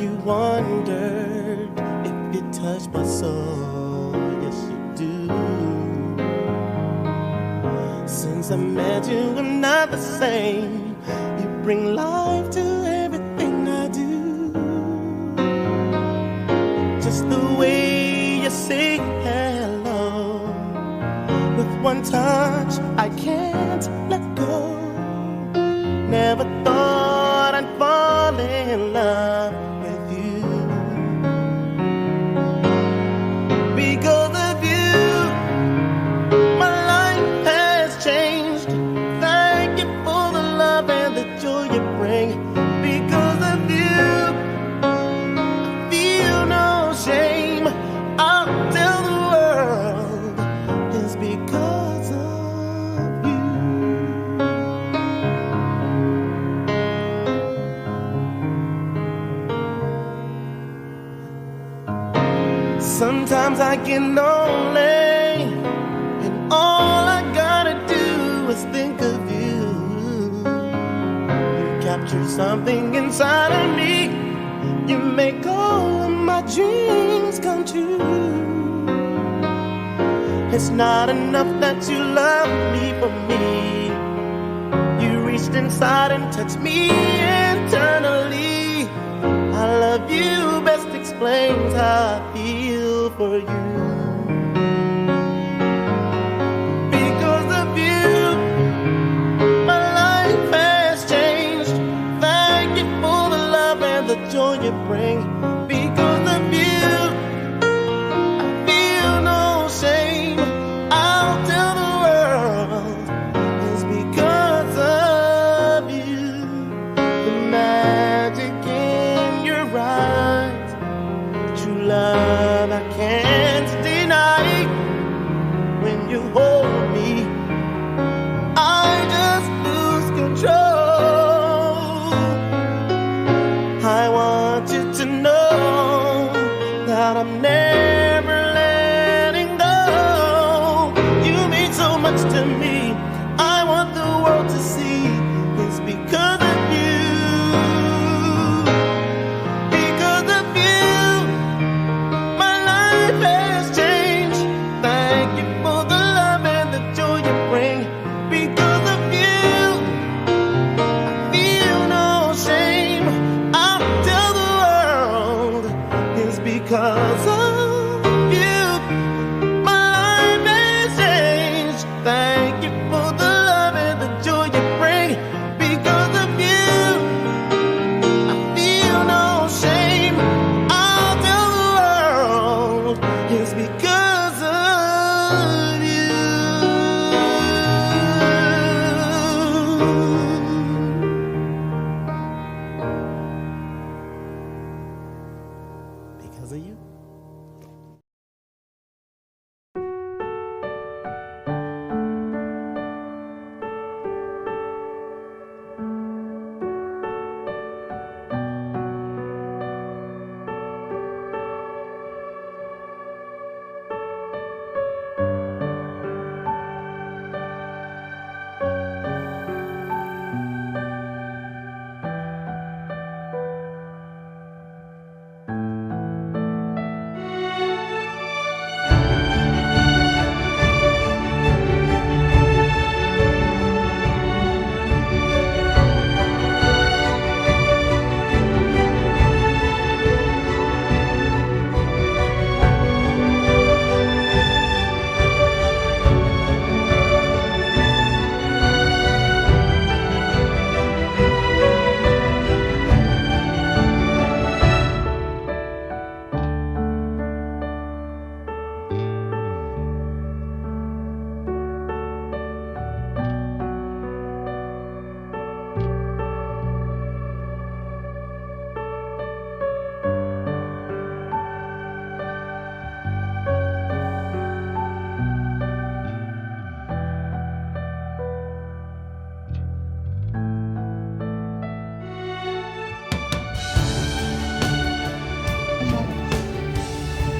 you wondered if you touched my soul? Yes, you do. Since I met you, I'm not the same. You bring life to everything I do. Just the way you say hello, with one touch I can't let go. Never thought I'd fall in love with you. Because of you, my life has changed. Thank you for the love and the joy you bring. Because of you, I feel no shame. I'll tell the world it's because of you. Sometimes I get lonely, and all I gotta do is think of you. You capture something inside of me. You make all of my dreams come true. It's not enough that you love me for me. You reached inside and touched me internally. I love you best explains how I feel for you. Because of you, my life has changed. Thank you for the love and the joy you bring. Because of you, I feel no shame. I'll tell the world it's because of you. The magic in your eyes, true love I can't deny. When you hold me, I just lose control. I want you to know that I'm never letting go. You mean so much to me. I want the world to see it's because of you. Because of you, my life has changed. Thank you for the love and the joy you bring. Because of you, I feel no shame. I'll tell the world it's because of you. My life has changed. Thank you for the love and the joy you bring. Because of you, I feel no shame. I'll tell the world it's because of you. Because of you.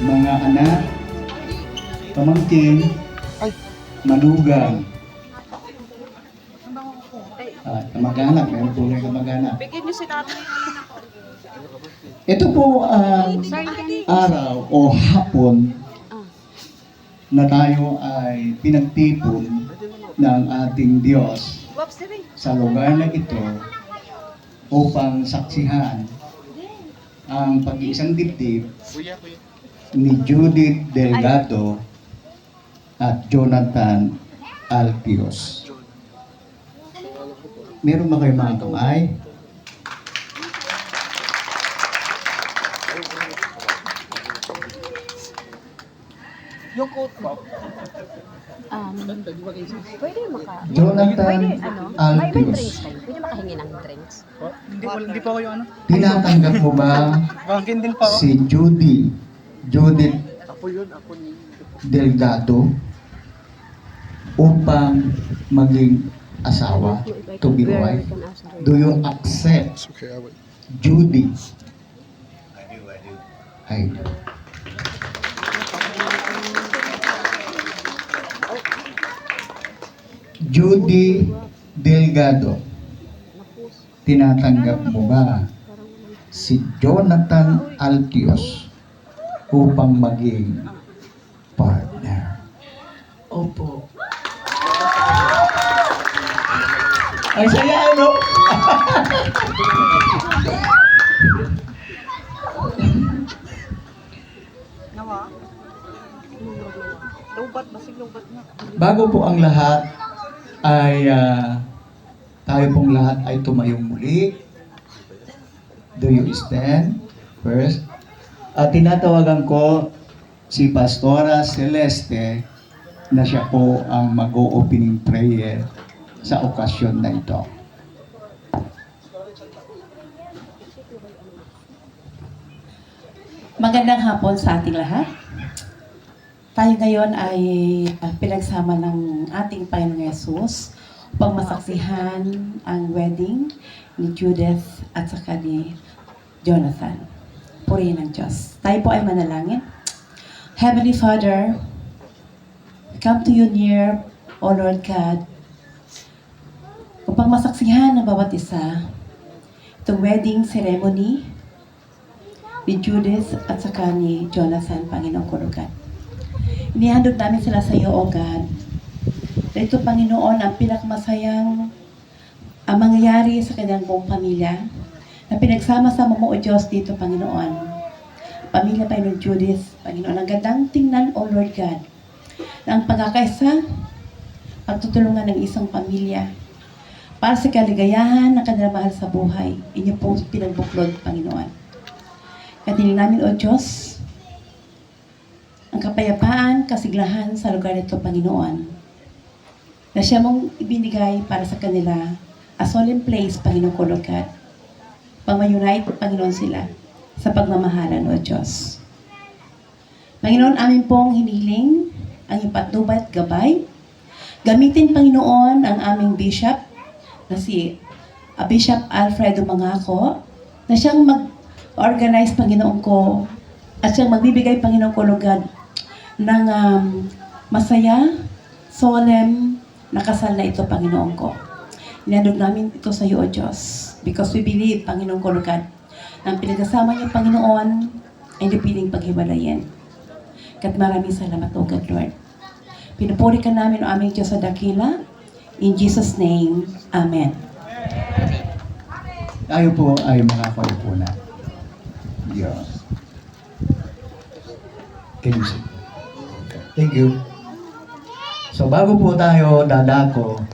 Mga anak, pamangkin, manugang, kamag-anak, meron po kayo kamag-anak. Bigyan niyo si tatay. Ito po ang araw o hapon na tayo ay pinagtipon ng ating Diyos sa lugar na ito upang saksihan ang pag-iisang dibdib ni Judith Delgado at Jonathan Altios. Meron ba kayo mga kamay? Yung coat mo. Pwede Jonathan Pwede, may Altios. drinks kayo. Pwede makahingi ng drinks. Hindi pa ako yung ano. Tinatanggap mo ba Bangkin din pa ako. si Judith Delgado upang maging asawa, to be wife? Do you accept Judy? I do. Judy Delgado, tinatanggap mo ba si Jonathan Altios upang maging partner? Opo. Ay, saya, ano? Nawa. Lubat, basig lubat na. Bago po ang lahat ay tayo pong lahat ay tumayong muli. Do you stand first? At tinatawagan ko si Pastora Celeste na siya po ang mag-o-opening prayer sa okasyon na ito. Magandang hapon sa ating lahat. Tayo ngayon ay pinagsama ng ating Panginoong Yesus upang masaksihan ang wedding ni Judith at saka ni Jonathan. Purihin ng Diyos. Tayo po ay manalangin. Heavenly Father, we come to you near, O Lord God, upang masaksihan ng bawat isa itong wedding ceremony ni Judith at saka ni Jonathan, Panginoong Kulugan. Inihandog namin sila sa iyo, O God. Ito, Panginoon, ang pinakamasayang ang mangyayari sa kanyang buong pamilya na pinagsama-sama mo, O Diyos, dito, Panginoon. Pamilya, Panginoon Judith, Panginoon, ang gandang tingnan, O Lord God, na ang pagkakaisa, pagtutulungan ng isang pamilya para sa kaligayahan ng kanilang mahal sa buhay. Inyo po pinagbuklod, Panginoon. Katiling namin, O Diyos, ang kapayapaan, kasiglahan sa lugar nito, Panginoon, na siya mong ibinigay para sa kanila a solemn place, Panginoon Kulugan, pang ma-unite, Panginoon, sila sa pagmamahalan, O Diyos. Panginoon, amin pong hiniling ang iyong patnubay at gabay. Gamitin, Panginoon, ang aming bishop na si Bishop Alfredo Mangako, na siyang mag-organize, Panginoon ko, at siyang magbibigay, Panginoon Kulugan, ng masaya, solemn, na kasal na ito, Panginoon ko. Inandog namin ito sa iyo, O Diyos, because we believe, Panginoon Kulugan, na ang pinagkasama niyo, Panginoon, ay hindi piling paghiwalayin. Kat maraming salamat, O God, Lord. Pinupuri ka namin, O aming Diyos sa dakila. In Jesus' name, Amen. Tayo po ay mga kaupunan. Diyos. Can you see? Thank you. So bago po tayo dadako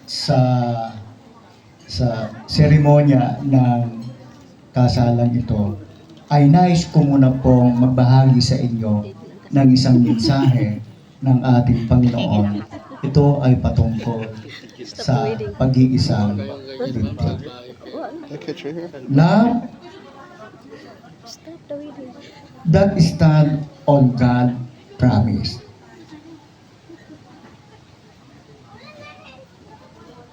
sa seremonya ng kasalan ito, ay nais ko muna pong magbahagi sa inyo ng isang mensahe ng ating Panginoon. Ito ay patungkol sa pag-iisang dibdib. Love that stand on God promise.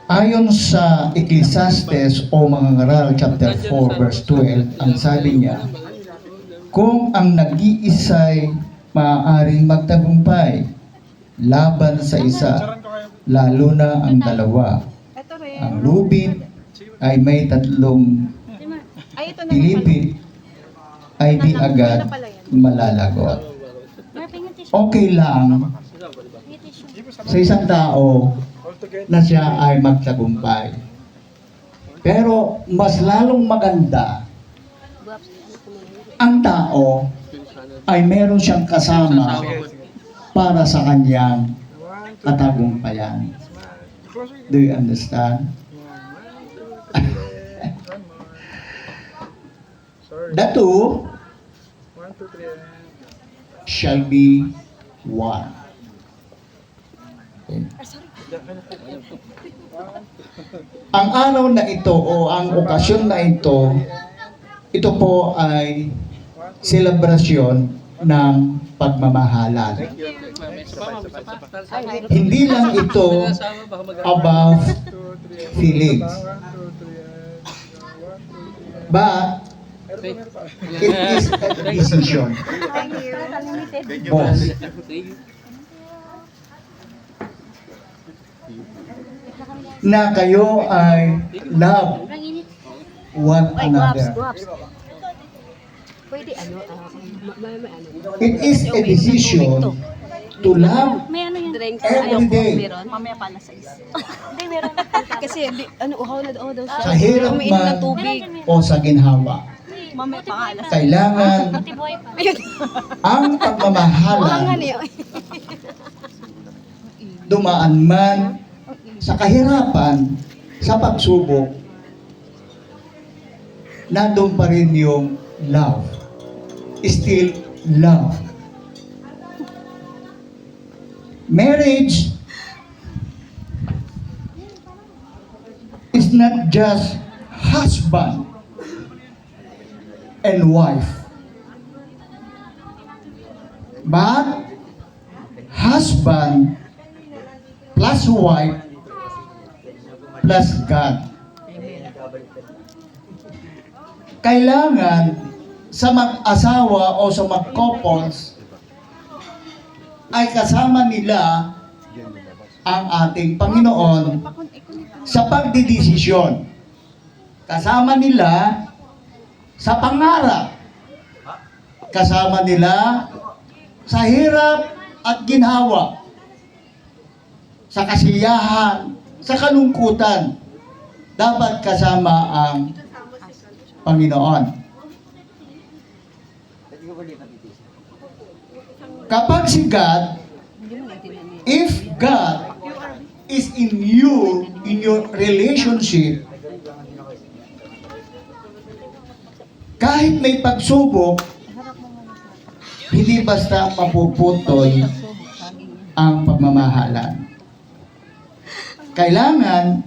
Ayon sa Ecclesiastes o mga ngaral chapter 4 verse 12, ang sabi niya, kung ang nag-iisa'y maaaring magtagumpay laban sa isa, lalo na ang dalawa. Ang lubid ay may tatlong pilipit ay di agad malalagot. Okay lang sa isang tao na siya ay magtagumpay. Pero mas lalong maganda ang tao ay meron siyang kasama para sa kanyang katagumpayan. Do you understand? The two shall be one. Okay. Ang araw na ito o ang okasyon na ito po ay selebrasyon ng pagmamahalan. Hindi lang ito about feelings. But it is a decision. Boss. Na kayo ay love one another. Pwede ano, may ano. It is a decision to love May ano yung drinks. every day. Meron? Mamaya pa na sa isa. Hindi, meron. Kasi, ano, uhaw na daw siya. Sa hirap Umiinom man ng tubig. o sa ginhawa. Mamaya pa nga alas. Kailangan ang Uhaw nga pagmamahalan niyo. dumaan man sa kahirapan, sa pagsubok, nandun pa rin yung love. Still love. Marriage is not just husband and wife, but husband plus wife plus God. Kailangan sa mag-asawa o sa mag-couples ay kasama nila ang ating Panginoon sa pagdidesisyon. Kasama nila sa pangarap. Kasama nila sa hirap at ginhawa. Sa kasiyahan, sa kalungkutan. Dapat kasama ang Panginoon. Kapag si God, if God is in you, in your relationship, kahit may pagsubok, hindi basta mapuputol ang pagmamahalan. Kailangan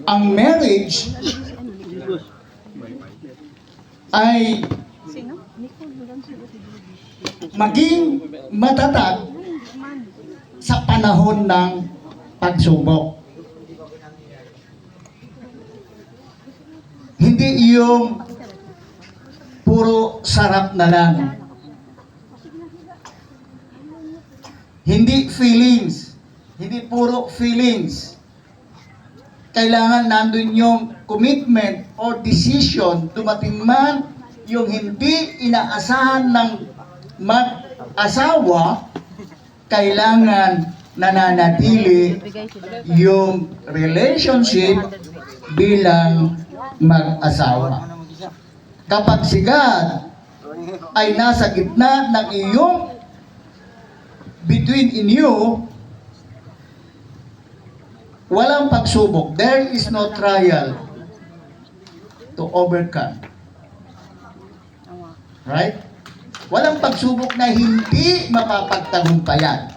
ang marriage ay maging matatag sa panahon ng pagsubok. Hindi yung puro sarap na lang. Hindi feelings. Hindi puro feelings. Kailangan nandun yung commitment or decision, dumating man yung hindi inaasahan ng mag-asawa, kailangan nananatili yung relationship bilang mag-asawa. Kapag si God ay nasa gitna ng iyong between in you, walang pagsubok. There is no trial to overcome. Right? Walang pagsubok na hindi mapapagtagumpayan.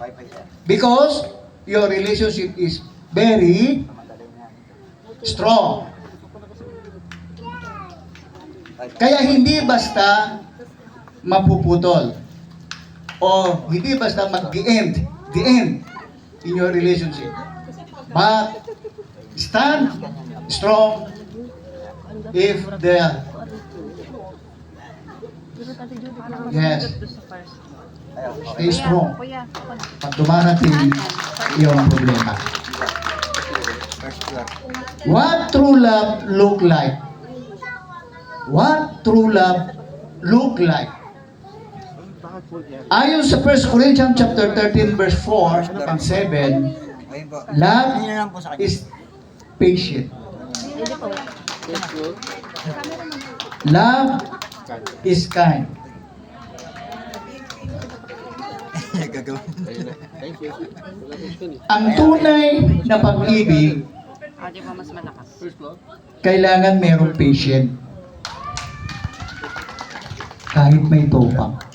Because your relationship is very strong. Kaya hindi basta mapuputol o hindi basta the end in your relationship. But stand strong if the stay strong pag dumarating yung problema. What true love look like? what true love look like. Ayon sa 1 Corinthians chapter 13 verse 4 and 7, love is patient. Love is kind. Ang tunay na pag-ibig, kailangan merong patient. Kahit may topak.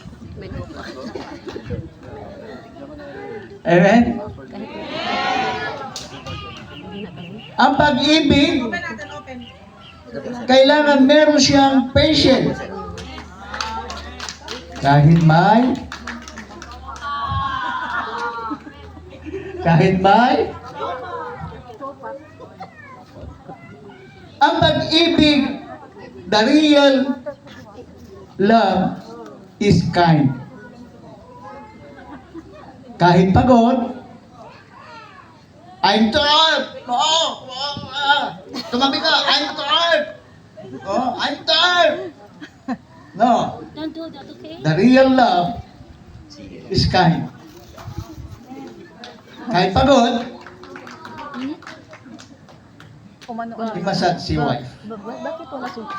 Amen? Ang pag-ibig, kailangan meron siyang patient. Kahit may ang pag-ibig, the real love is kind. Kahit pagod, I'm tired. Tumabi ka, I'm tired. I'm tired. No. Don't do that, okay? The real love is kind. Kahit pagod, imasad si wife. Bakit po nasuko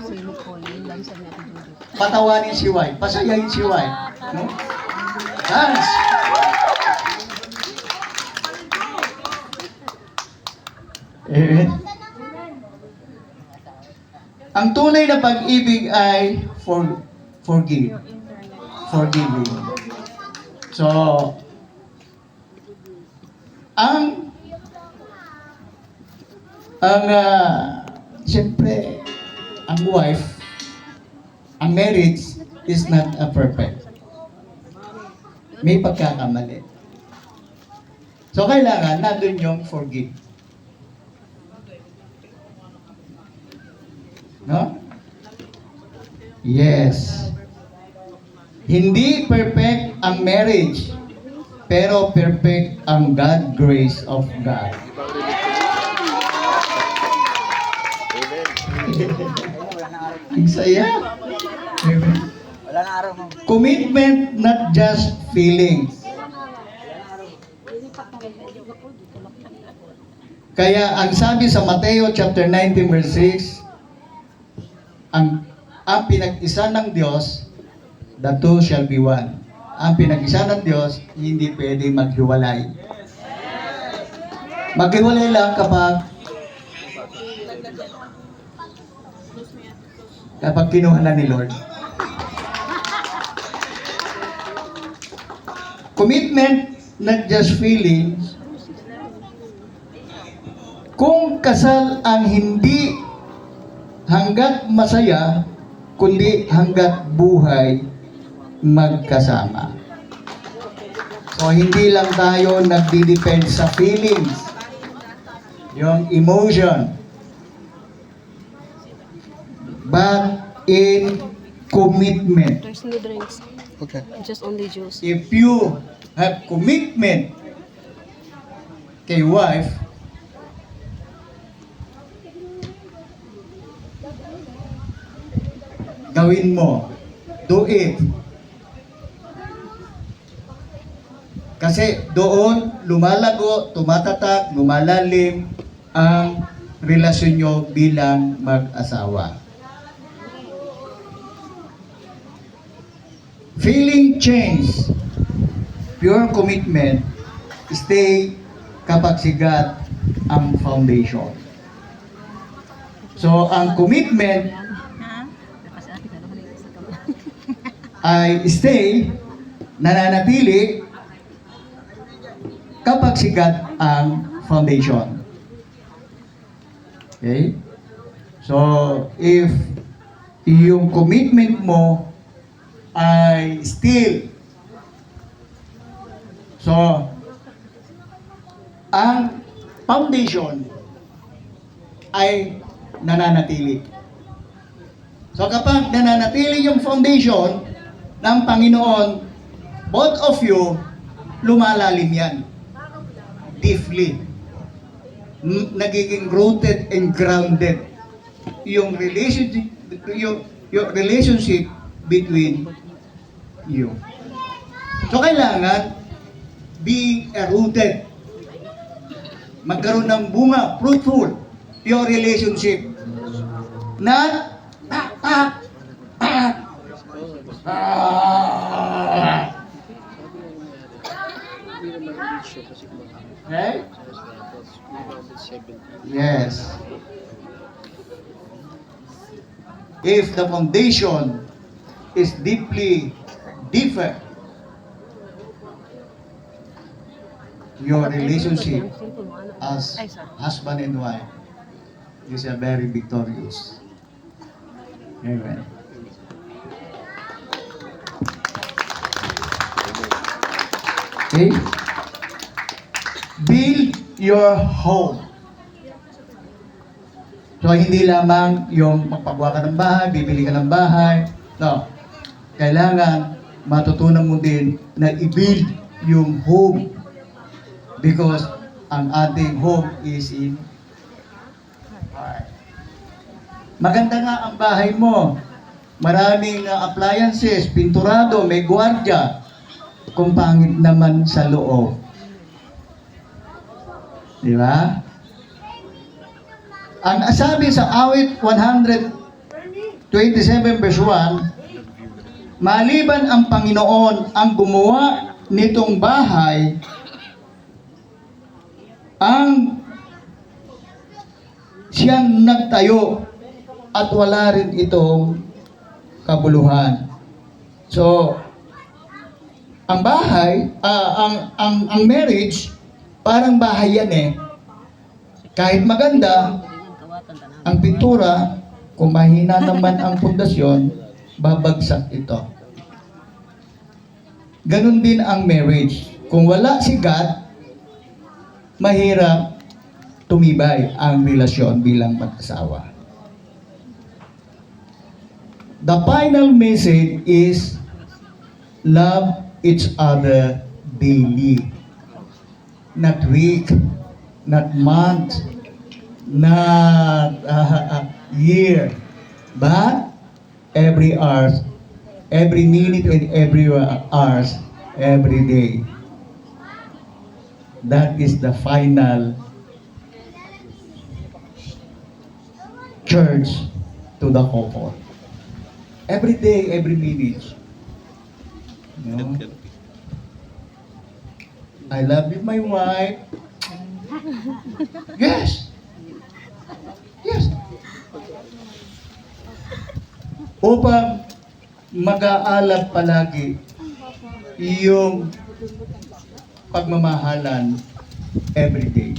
si Nicole? Yung lang sa natin dito. Patawanin si wife. Pasayahin si wife. No? Dance. Amen. Ang tunay na pag-ibig ay forgiving. So, siyempre, ang wife, ang marriage is not a perfect. May pagkakamali. So, kailangan nandun yung forgive. No? Yes. Hindi perfect ang marriage, pero perfect ang God grace of God. Ang saya. Amen. Commitment, not just feelings. Kaya ang sabi sa Mateo chapter 19 verse 6, ang pinag-isa ng Diyos, the two shall be one. Ang pinag-isa ng Diyos, hindi pwede maghiwalay. Maghiwalay lang kapag kinuha na ni Lord. Commitment, not just feelings. Kung kasal ang hindi hanggat masaya, kundi hanggat buhay magkasama. So, hindi lang tayo nagdi-depend sa feelings, yung emotion, but in commitment. There's no drinks. Okay. Just only juice. If you have commitment kay wife, gawin mo. Do it. Kasi doon lumalago, tumatatak, lumalalim ang relasyon nyo bilang mag-asawa. Feeling change, pure commitment, stay kapag sigat ang foundation. So, ang commitment ay stay, nananatili kapag sigat ang foundation. Okay? So, if yung commitment mo ay still, so, ang foundation ay nananatili. So, kapag nananatili yung foundation ng Panginoon, both of you, lumalalim yan. Deeply. Nagiging rooted and grounded yung your relationship between you. So kailangan be rooted. Magkaroon ng bunga, fruitful, your relationship. Not Okay? Yes. If the foundation is deeply different, your relationship as husband and wife is a very victorious. Amen. Okay? Build your home. So, hindi lamang yung magpagawa ka ng bahay, bibili ka ng bahay. No. Kailangan matutunan mo din na i-build yung home. Because ang ating home is in heart. Maganda nga ang bahay mo. Maraming appliances, pinturado, may gwardiya. Kung pangit naman sa loob. Di ba? Ang sabi sa awit 127 verse 1, maliban ang Panginoon ang gumawa nitong bahay, ang siyang nagtayo at wala rin itong kabuluhan. So, ang bahay, ang marriage, parang bahay yan eh. Kahit maganda, ang pintura, kung mahina naman ang pundasyon, babagsak ito. Ganon din ang marriage. Kung wala si God, mahirap tumibay ang relasyon bilang mag-asawa. The final message is love each other daily. Not week, not month, not year, but every hour, every minute and every hours, every day. That is the final church to the couple. Every day, every minute. You know? I love you, my wife. Yes. Yes. Upang mag-aalab palagi yung pagmamahalan every day.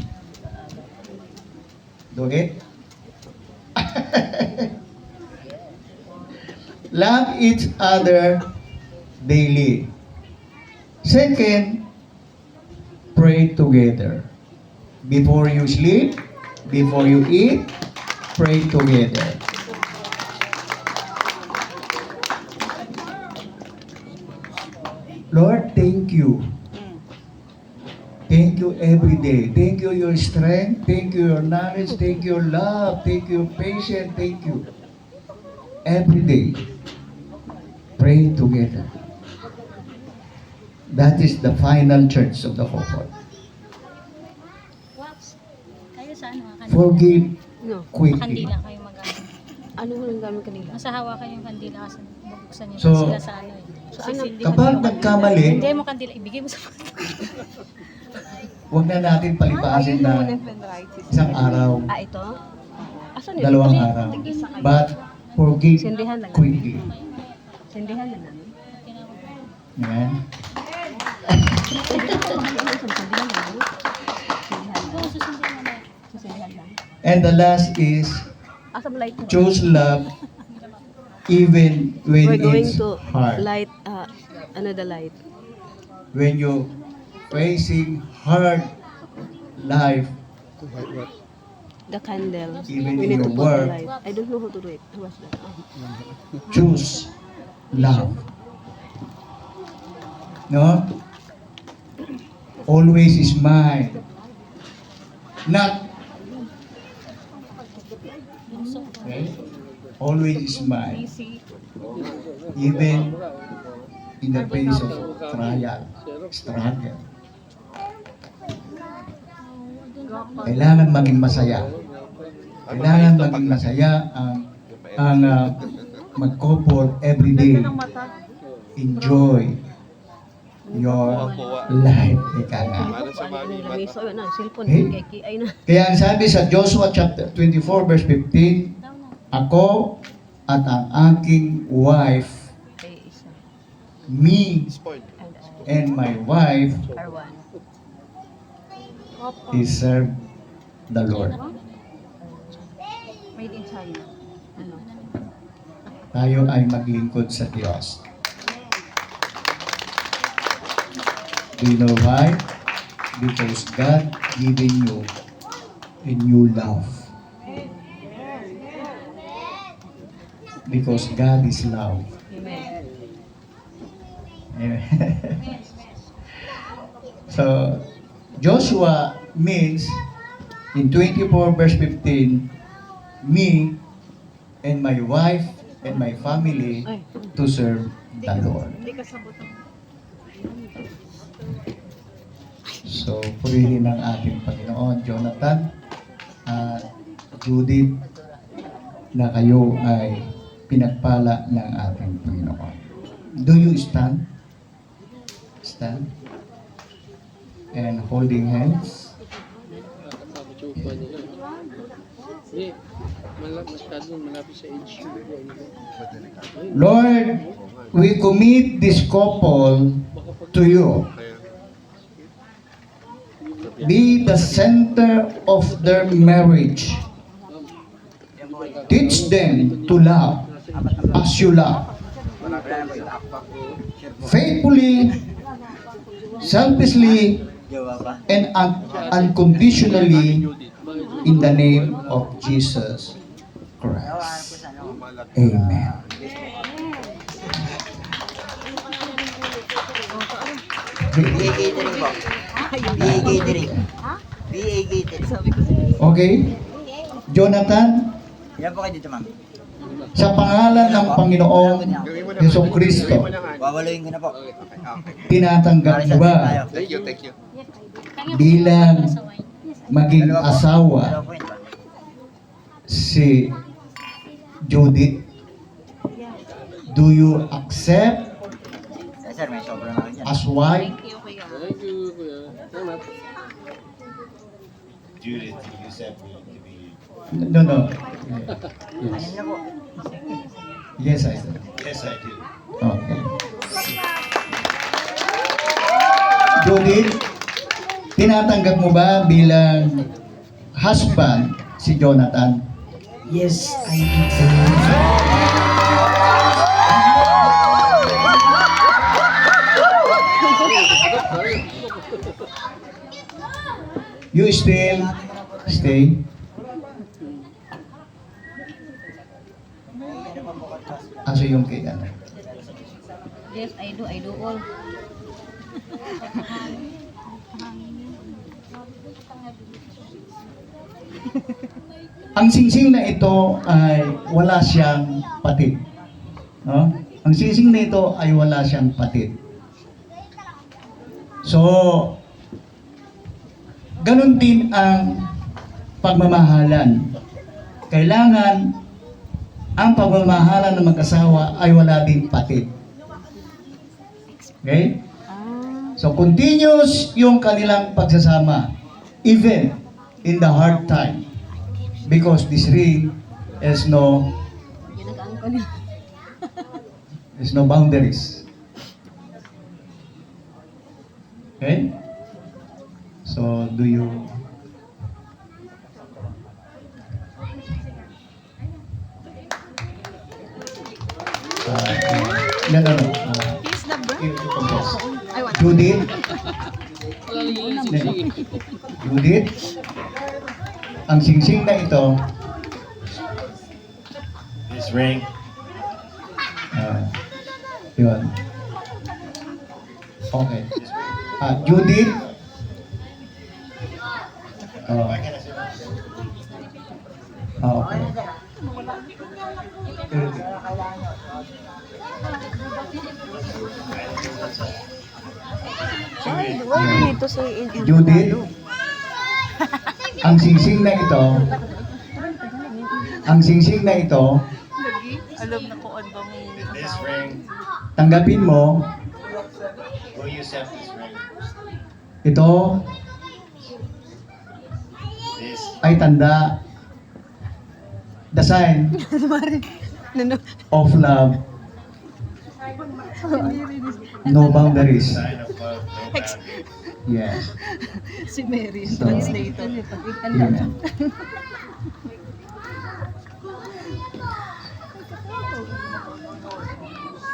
Do it? Love each other daily. Second, pray together. Before you sleep, before you eat, pray together. Lord, thank you. Thank you every day. Thank you your strength. Thank you your knowledge. Thank you your love. Thank you your patience. Thank you. Every day, pray together. That is the final church of the couple. Wax. Kayo sa ano? Forgive No. quickly. Kandila kayo mag-ano. Ano mo lang gamit kanila? Nasa hawa kayo yung kandila kasi bubuksan niyo So, sila sa ano eh. So, ano? Kapag nagkamali, Hindi mo kandila, ibigay mo sa huwag na natin palipasin na isang araw, ito? Asan yun? dalawang Kasi araw. tig-isa kayo. But forgive Sindihan lang. quickly. Sindihan na namin. Amen? Sindihan lang. Oo, susundin mo na. Sindihan lang. And the last is Asa mo light? choose love even when We're going it's to hard. light, the light. When you're facing hard life, The candle. Even We in need to your put work. the light. I don't know how to do it. What's that? choose love. No? Always is mine. Not. Okay? always smile, even in the face of trial, struggle. Kailangan maging masaya. Kailangan maging masaya ang mag-couple every day. Enjoy your life. Ika nga. So, yun na, cellphone, Eh? ay na. Kaya ang sabi sa Joshua chapter 24 verse 15, ako at ang aking wife, Kay isa. me And and my wife R1. is serve the Lord. Made in China. Ano? Tayo ay maglingkod sa Diyos. Do you know why? Because God giving you a new love. Because God is love. Amen. Amen. So, Joshua means, in 24 verse 15, me and my wife and my family to serve the Lord. Hindi ka sabot ang So, purihin ng ating Panginoon, Jonathan at Judith, na kayo ay pinagpala ng ating Panginoon. Do you stand? Stand? And holding hands? Lord, we commit this couple to you. Be the center of their marriage. Teach them to love as you love. Faithfully, selflessly, and unconditionally in the name of Jesus Christ. Amen. BA Catering po. BA Catering. BA Catering. Okay? Jonathan, Ilan po kayo dito, ma'am? sa pangalan ng Panginoong Yeso Kristo, Wawaluin ko na po. tinatanggap mo ba Thank you. bilang maging asawa Dalawa po yun ba? si Judith? Do you accept Eh, sir, may sobra na rin dyan. as wife? Judith, you said me to be. No. Anim na po. Yes, I do. Yes, I do. Okay. Judith, tinatanggap mo ba bilang husband si Jonathan? Yes, I do. You still stay? Aso yung kay ano? Yes, I do all. Ang singsing na ito ay wala siyang patid. No? Ang singsing na ito ay wala siyang patid. So, ganun din ang pagmamahalan. Kailangan ang pagmamahalan ng mag-asawa ay wala din patid. Okay? So, continuous yung kanilang pagsasama, even in the hard time. Because this ring has no boundaries. Okay? So, do you... No. He's the brand. You confess. I want. Judith? Judith? Ang singsing na ito, This ring, yun. Okay. Judith? Okay. Wala dito si Judith, ang singsing na ito, Alam na ko ano bang This ring, tanggapin mo, will you accept this ring? ito This, ay tanda, the sign of love, no boundaries. sign of love, no boundaries. Yes. Si Mary, So, translator. Amen.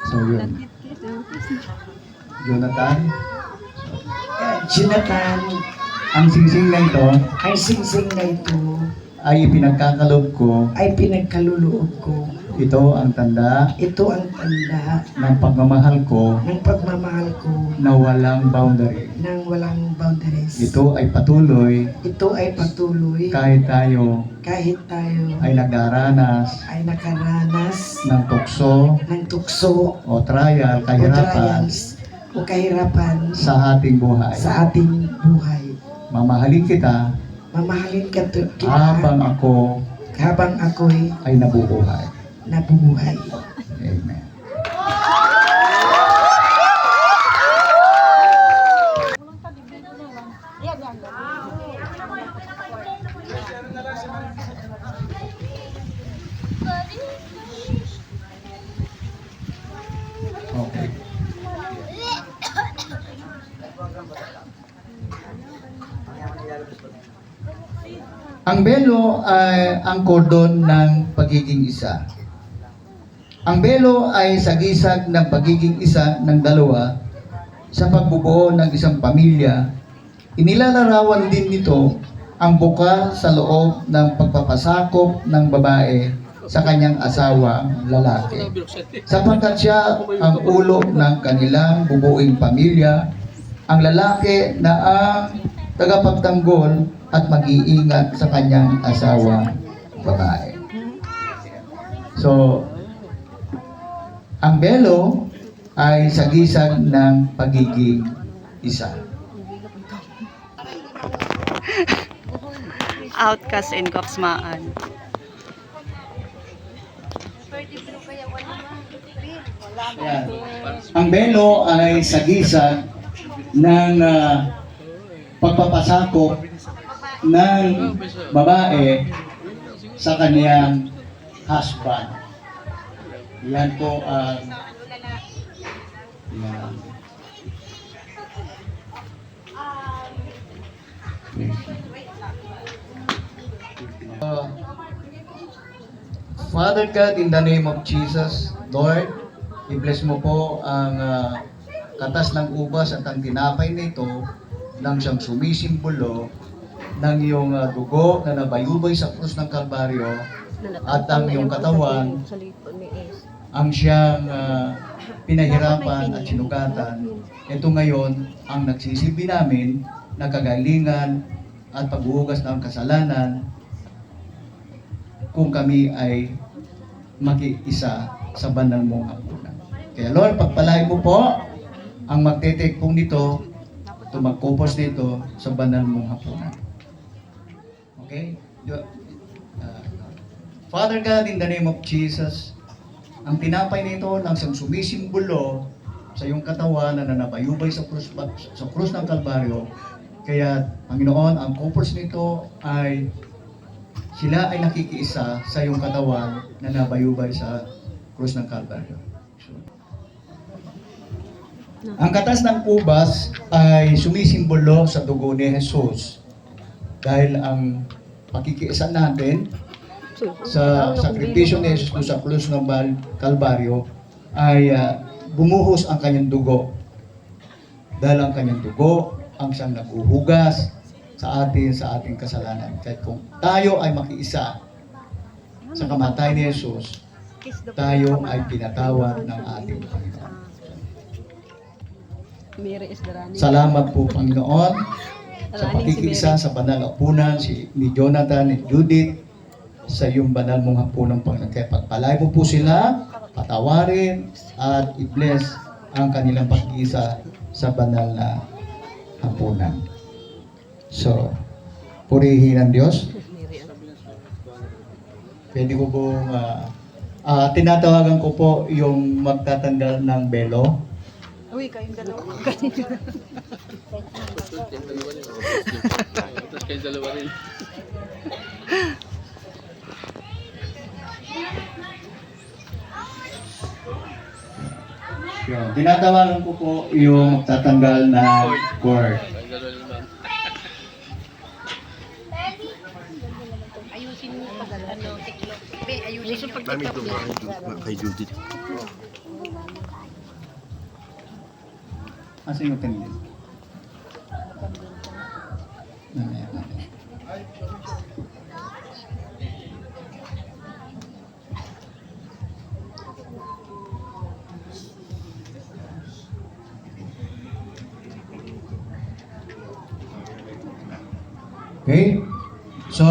So yun. Jonathan, Jonathan, ang singsing na ito ang singsing na ito ay ipinagkakalob ko. ay pinagkaluloob ko. Ito ang tanda Ito ang tanda ng pagmamahal ko ng pagmamahal ko na walang boundary. ng walang boundaries. Ito ay patuloy Ito ay patuloy kahit tayo kahit tayo ay nagdaranas ay nakaranas ng tukso ng tukso o trial, o kahirapan trials o kahirapan sa ating buhay. sa ating buhay. Mamahalin kita Mamahalin ka habang ako habang ako'y ay nabubuhay. nabubuhay. Amen. Okay. Ang belo ay ang kordon ng pagiging isa. Ang belo ay sagisag ng pagiging isa ng dalawa sa pagbubuo ng isang pamilya. Inilalarawan din nito ang buka sa loob ng pagpapasakop ng babae sa kanyang asawang lalaki. Sapagkat siya ang ulo ng kanilang bubuing pamilya, ang lalaki na ang tagapagtanggol at mag-iingat sa kanyang asawang babae. So, ang belo ay sagisag ng pagiging isa. Outcast and Koksmaan. Ayan. Ang belo ay sagisag ng pagpapasakop ng babae sa kaniyang husband. Yan po ang yan. Father God, in the name of Jesus, Lord, i-bless mo po ang katas ng ubas at ang tinapay nito nang siyang sumisimbolo ng iyong dugo na nabayubay sa krus ng Kalbaryo at ang iyong katawan ang siyang pinahirapan at sinugatan. Ito ngayon ang nagsisilbi namin na kagalingan at paghuhugas ng kasalanan kung kami ay makiisa sa banal mong hapunan. Kaya Lord, pagpalain mo po ang magte-take po nito, ito magkupos nito sa banal mong hapunan. Okay? Father God, in the name of Jesus, ang tinapay nito nang siyang sumisimbolo sa iyong katawan na nanabayubay sa krus ng Kalbaryo. Kaya, Panginoon, ang kupos nito ay sila ay nakikiisa sa iyong katawan na nabayubay sa krus ng Kalbaryo. Ang katas ng ubas ay sumisimbolo sa dugo ni Jesus dahil ang pakikiisa natin sa sakripisyo ni Jesus sa krus ng Kalbaryo ay bumuhos ang kanyang dugo. Dahil ang kanyang dugo ang siyang naghuhugas sa ating kasalanan. Kahit kung tayo ay makiisa sa kamatayan ni Jesus, tayo ay pinatawad ng ating Panginoon. Salamat po, Panginoon, sa pakikiisa sa banal na upunan ni Jonathan, ni Judith, sa iyong banal mong hapunang Panginoon. Kaya pagpalain mo po sila, patawarin, at i-bless ang kanilang pag-iisa sa banal na hapunan. So, purihin ang Diyos. Pwede ko pong tinatawagan ko po yung magtatanggal ng belo. Uy, kayong dalawa. Yun, tinatawagan ko po yung magtatanggal ng cord. Ayusin mo pag ano, tiklo. Be, ayusin yung pag Kay Judith. Asa yung pendant? Mamaya, mamaya. Okay? So,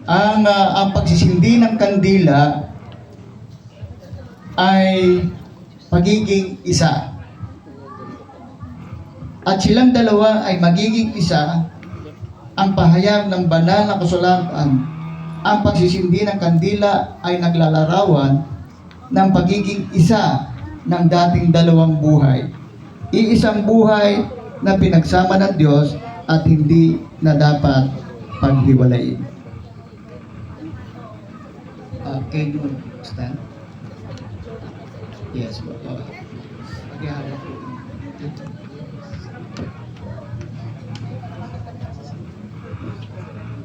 ang pagsisindi ng kandila ay pagiging isa. At silang dalawa ay magiging isa, ang pahayag ng banal na kasulatan. Ang pagsisindi ng kandila ay naglalarawan ng pagiging isa ng dating dalawang buhay. Iisang buhay na pinagsama ng Diyos at hindi na dapat paghiwalayin. Can you stand? Yes. Pag-iharap po.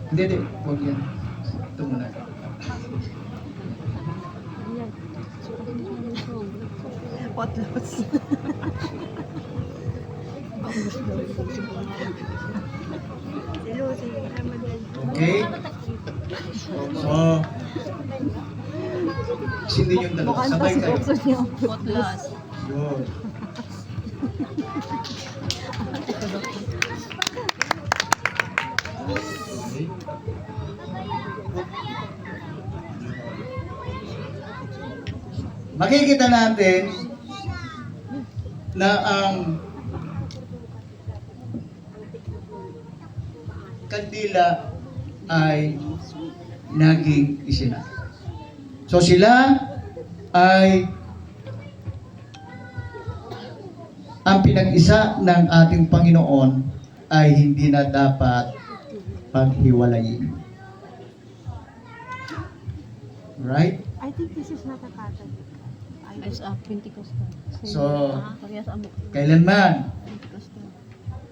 Hindi. Huwag yan. Ito muna. Potlos. Okay? So, sindi yung dalawa. Sabay kayo. potlas. Yun. Okay. Makikita natin na ang kandila ay naging isina. So sila ay ang pinag-isa ng ating Panginoon ay hindi na dapat paghiwalayin. Right? I think this is not a pattern. Ayos Pentecostal. So, Parehas amo. kailanman Pentecostal.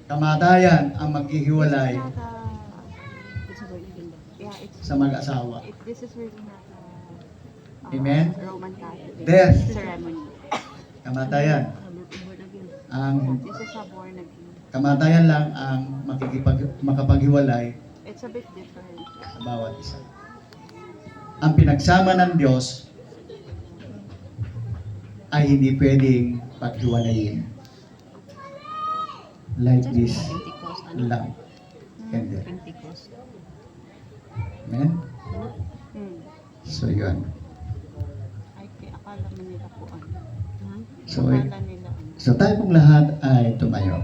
kamatayan ang maghihiwalay Not a... Yeah, it's... sa mag-asawa. This is really not a... Amen? Roman Catholic Death. ceremony. Kamatayan. Ang This is a born again. kamatayan lang ang makapaghiwalay It's a bit different. sa bawat isa. Ang pinagsama ng Diyos ay hindi pwedeng paghiwalayin. Like this Pentecost. lang. And then, Pentecost. amen? Hmm. So, yun. Ay, akala mo nila po ano. So, Akala nila ano. so tayo pong lahat ay tumayo.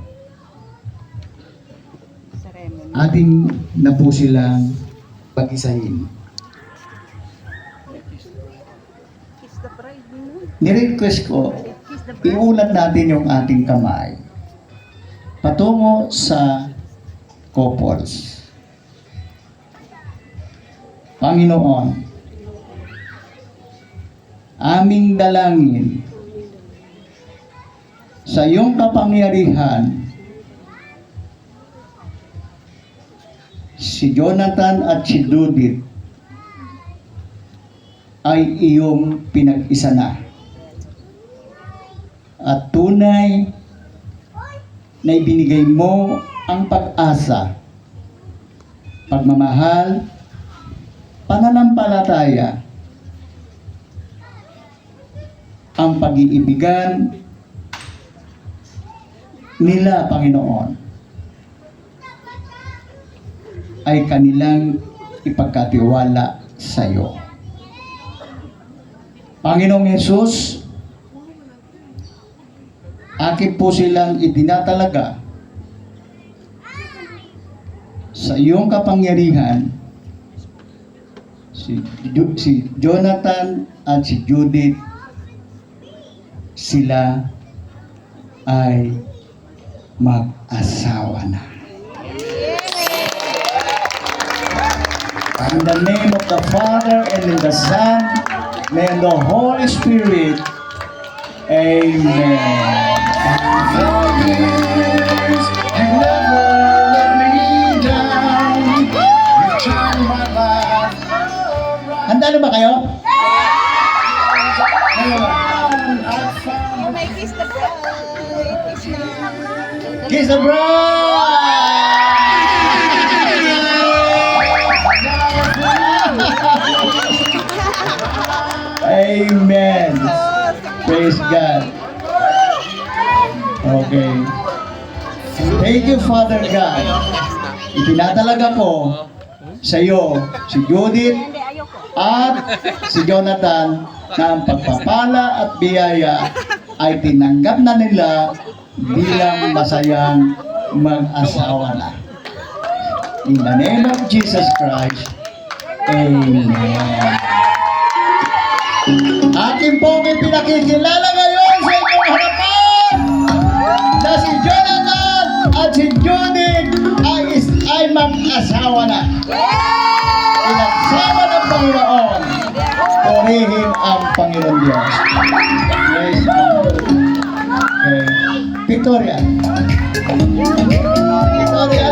Ceremony. Ating na po silang pag-isahin. Kiss the bride mo. Nirequest ko, Kiss the bride. iulat natin yung ating kamay patungo sa couples. Panginoon, aming dalangin sa iyong kapangyarihan si Jonathan at si Judith ay iyong pinag-isa na. At tunay na ibinigay mo ang pag-asa, pagmamahal, pananampalataya, ang pag-iibigan nila, Panginoon, ay kanilang ipagkatiwala sa iyo. Panginoong Yesus, akin po silang itinatalaga sa iyong kapangyarihan, si Jonathan at si Judith, sila ay mag-asawa na. In the name of the Father, and in the Son, and the Holy Spirit, Amen. For years, you never let me down. You turned my life around. Handa na ba kayo? May kiss the bride. Kiss the Amen. Praise God. Okay. Thank you, Father God. Itinatalaga ko sa iyo si Judith at si Jonathan na ang pagpapala at biyaya ay tinanggap na nila bilang masayang mag-asawa na. In the name of Jesus Christ, Amen. Akin pong ipinakikilala ngayon sa inyong harapan na si Jonathan at si Judith ay mag-asawa na. Pinagsama ng Panginoon. Purihin ang Panginoon Diyos. Yes, okay. Victoria. Victoria.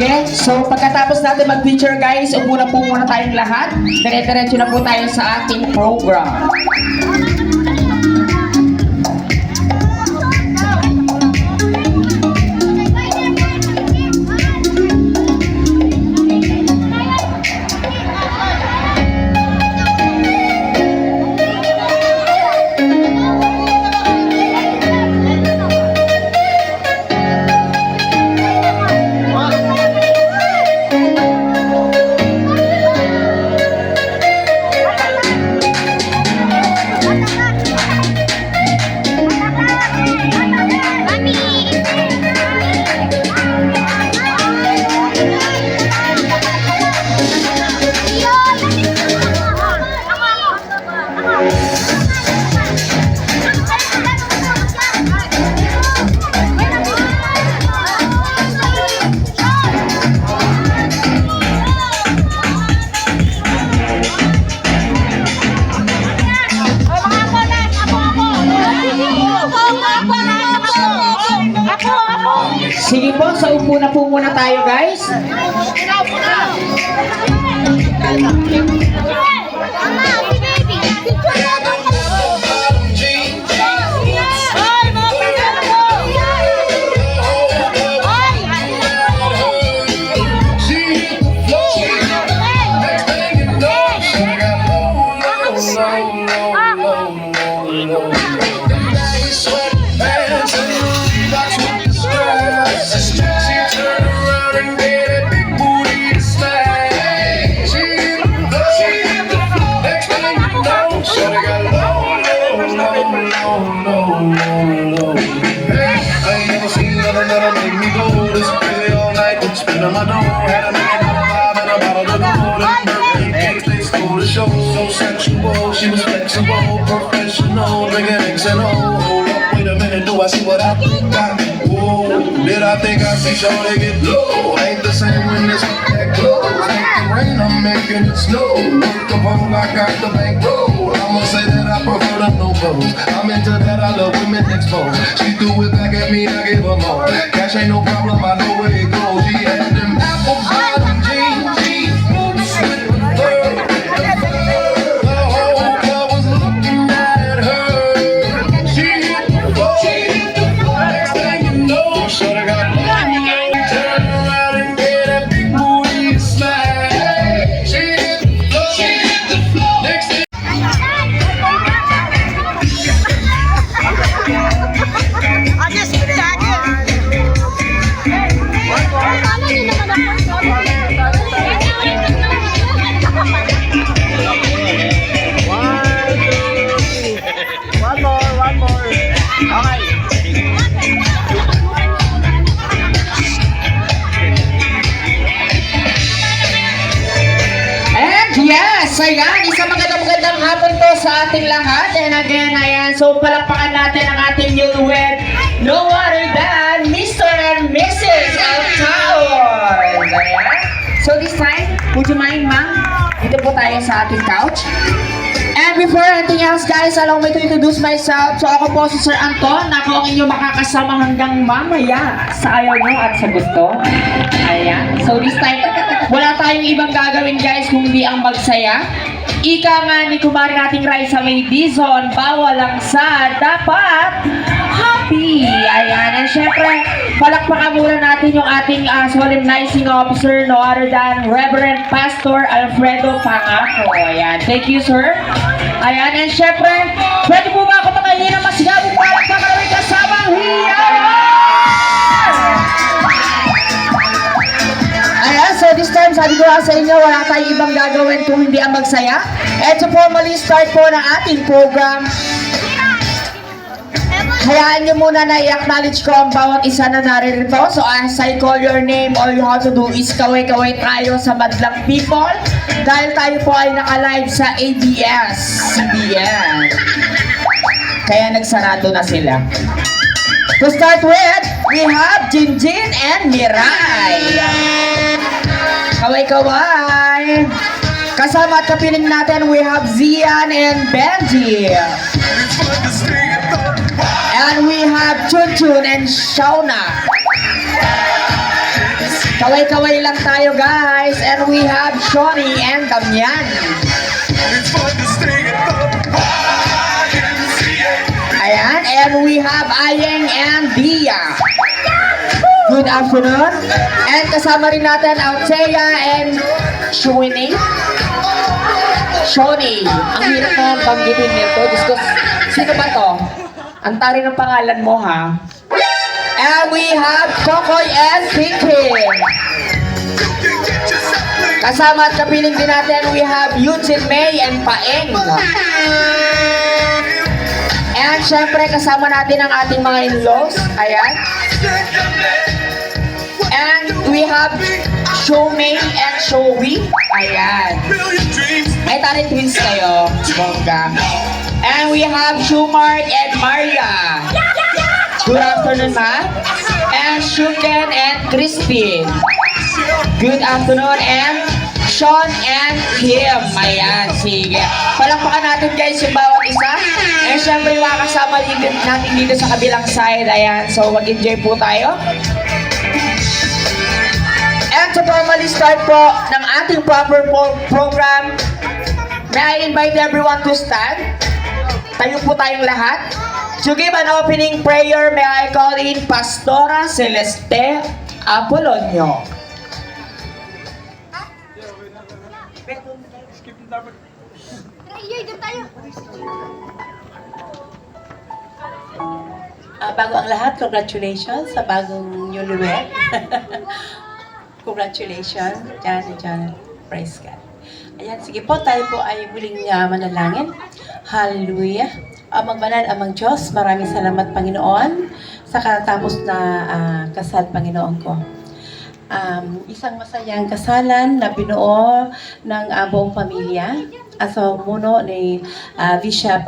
Okay? So, pagkatapos natin mag-picture guys, upo na po muna tayong lahat. Dire-diretso na po tayo sa ating program. Sige po, sa upo na po muna tayo guys. Spending my dough, had a million vibe and a bottle of gold. Birthday cakes, they stole the show. So sexual, she was flexible, professional, drinking XNO. Hold up, wait a minute, do I see what I think I? Whoa, did I think I see Shorty get low? Ain't the same when it's that close. Ain't the rain, I'm making it snow. Work the phone, I got the bankroll. I'ma say that I prefer the no pose. I'm into that, I love women exposed. She threw it back at me, I gave her more. Cash ain't no problem, I know where it goes. She had them apple bottom jeans, boots with the fur. The whole club was looking at her. She hit the floor. Next thing you know, shorty got money. Turn around and get that big booty smack. She hit the floor. Next thing. Yes, ayan, isang magandang hapon to sa ating lahat. And again, ayan, so palakpakan natin ang ating newlywed, no other than Mr. and Mrs. Altawar. Ayan. So this time, would you mind, ma'am? Dito po tayo sa ating couch. And before anything else, guys, allow me to introduce myself. So ako po si Sir Anton, ako ang inyong makakasama hanggang mamaya sa ayaw nyo at sa gusto. Ayan. So this time, wala tayong ibang gagawin guys kung di ang magsaya. Ika nga ni kumari nating Raisa May Dizon, bawal lang sa dapat happy. Ayan. And syempre, palakpakan muna natin yung ating solemnizing officer, no other than Reverend Pastor Alfredo Pangako. Ayan. Thank you, sir. Ayan. And syempre, pwede po ba ako pakainin ng masigabong palakpakan na may kasamang hiyan? Ayan, so this time, sabi ko sa inyo, wala tayong ibang gagawin kung hindi ang magsaya. And to formally start po ng ating program, hayaan nyo muna na i-acknowledge ko ang bawat isa na naririto. So as I call your name, all you have to do is kaway-kaway tayo sa madlang people. Dahil tayo po ay naka-live sa ABS-CBN. Kaya nagsarado na sila. To start with, we have Jinjin and Mirai. Kaway-kaway. Kasama at kapiling natin, we have Zian and Benji. And we have Chun Chun and Shauna. Kaway-kaway lang tayo, guys. And we have Shoni and Damian. Ayan. And we have Ayeng and Dia. Good afternoon. And kasama rin natin Althea and Shoni. Shoni. Ang hirap na banggitin nito. Diyos ko, sino ba to? Ang tari ng pangalan mo, ha? And we have Kokoy and Pinky. Kasama at kapiling din natin, we have Eugene May and Paeng. And syempre, kasama natin ang ating mga in-laws. Ayan. And we have Showmay and Showy. Ayan. May tari twins kayo. Bongga. And we have Shumart and Maria. Good afternoon, ma. And Shuken and Christine. Good afternoon. And Sean and Kim. Ayan, sige. Palakpakan natin guys yung bawat isa. And syempre mga kasama natin dito sa kabilang side. Ayan, so mag-enjoy po tayo. And to formally start po ng ating proper program, may I invite everyone to stand. Tayo po tayong lahat. To give an opening prayer, may I call in Pastora Celeste Apolonio. Bago ang lahat, congratulations sa bagong newlywed. Congratulations, Janet. Praise God. Ayan, sige po, tayo po ay muling manalangin. Hallelujah. Amang banal, amang Diyos, maraming salamat, Panginoon, sa katapos na kasal, Panginoon ko. Isang masayang kasalan na binuo ng buong pamilya. Aso muno ni Bishop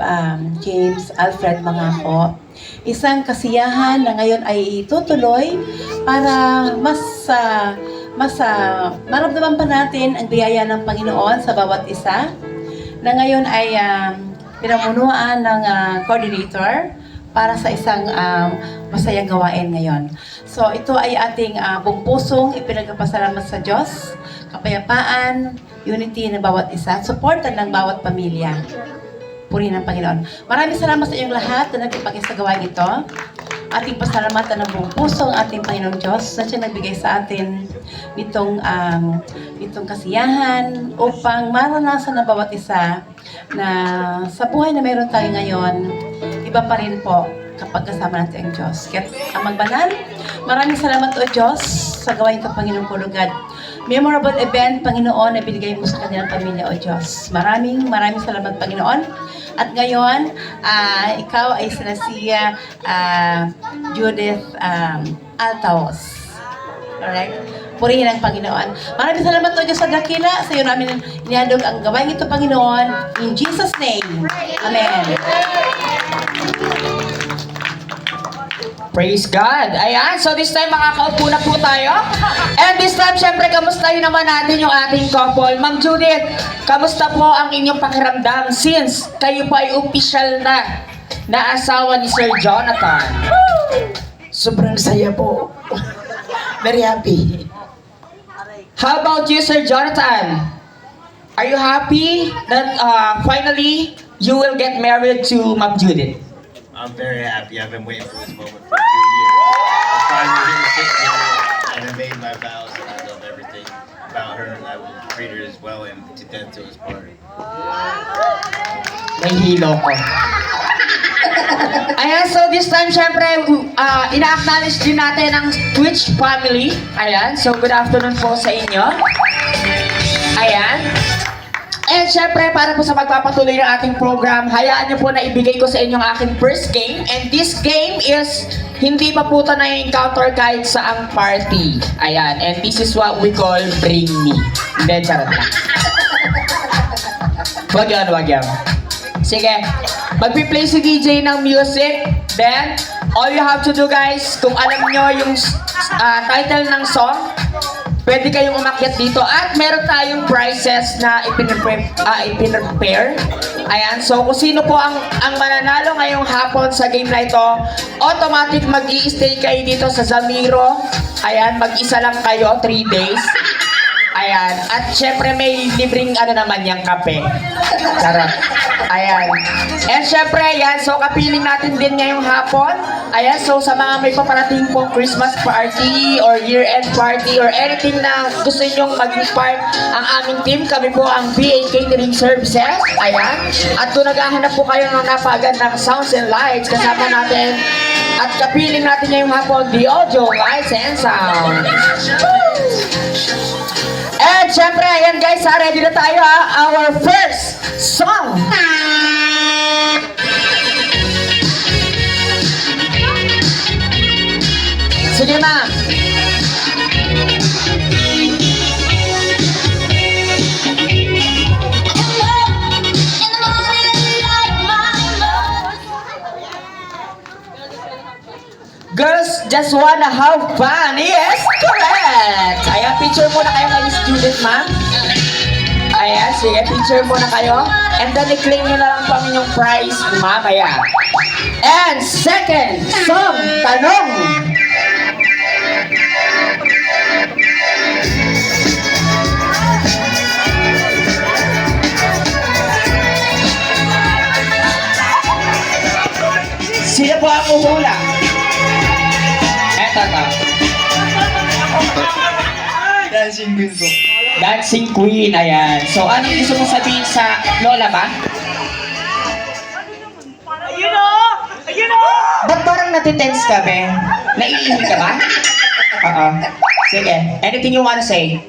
James Alfred Mangako. Isang kasiyahan na ngayon ay itutuloy para mas maramdaman pa natin ang biyaya ng Panginoon sa bawat isa, na ngayon ay pinamunuan ng coordinator para sa isang masayang gawain ngayon. So ito ay ating buong pusong ipinagpapasalamat sa Diyos, kapayapaan, unity ng bawat isa, supportan ng bawat pamilya. Purihin ng Panginoon. Maraming salamat sa inyong lahat na nagpapakisagawa ito. Ating pasalamatan ng buong puso ang ating Panginoong Diyos na siya nagbigay sa atin nitong kasiyahan upang maranasan ng bawat isa na sa buhay na mayroon tayo ngayon, iba pa rin po kapag kasama natin ang Diyos. Kaya Amang Banal, maraming salamat o Diyos sa gawain ka, Panginoong Kulugad. Memorable event, Panginoon, na binigay mo sa kanilang pamilya o Diyos. Maraming salamat, Panginoon. At ngayon, ikaw ay sila si Judith Altaos. Alright? Purihin ang Panginoon. Maraming salamat o Diyos sa dakila. Sa iyo namin inihandog ang gawain ito, Panginoon. In Jesus' name. Amen. Praise God. Ayan, so this time makakaupo na po tayo. And this time, syempre, kamustahin naman natin yung ating couple. Ma'am Judith, kamusta po ang inyong pakiramdam since kayo po ay official na asawa ni Sir Jonathan? Sobrang saya po. Very happy. How about you, Sir Jonathan? Are you happy that finally you will get married to Ma'am Judith? I'm very happy. I've been waiting for this moment for 2 years. I'm finally here sitting here, and I made my vows that I love everything about her, and I will treat her as well and to death to his party. May hilo ko. Ayan, so this time, syempre, ina-acknowledge din natin ang Twitch family. Ayan, so good afternoon po sa inyo. Ayan. And syempre, para po sa magpapatuloy ng ating program, hayaan niyo po na ibigay ko sa inyo ang aking first game. And this game is, hindi pa po ito na-encounter kahit sa ang party. Ayan, and this is what we call Bring Me. Hindi, charot na. Wag yan. Sige, magpi-play si DJ ng music. Then, all you have to do guys, kung alam nyo yung title ng song, pwede kayong umakyat dito. At meron tayong prizes na ipinprepare. Ayan, so kung sino po ang mananalo ngayong hapon sa game na ito, automatic mag-i-stay kayo dito sa Zamiro. Ayan, mag-isa lang kayo, 3 days. Ayan, at syempre may libreng naman yung kape. Sarap. Ayan. And syempre, yan, so kapiling natin din ngayong hapon. Ayan, so sa mga may paparating pong Christmas party or year-end party or anything na gusto nyong mag-part ang aming team, kami po ang BA Catering Services. Ayan. At kung naghahanap po kayo ng napagandang sounds and lights, kasama natin at kapiling natin ngayong hapon, the audio, lights, and sound. And syempre, ayan guys, ready na tayo our first song. Sige ma'am. Girls just wanna have fun. Yes, correct. Ayan, picture muna kayo kay student, ma'am. Ayan, sige, picture muna kayo. And then, i-claim nyo na lang po ang inyong prize, ma'am. Ayan. And second song, tanong. Sino po ang uhula? Eto. Dancing Queen po. Dancing Queen, ayan. So, anong gusto mong sabihin sa lola ba? Ba't parang natitense ka, be? Naiihi ka ba? Oo. Sige. Anything you wanna say?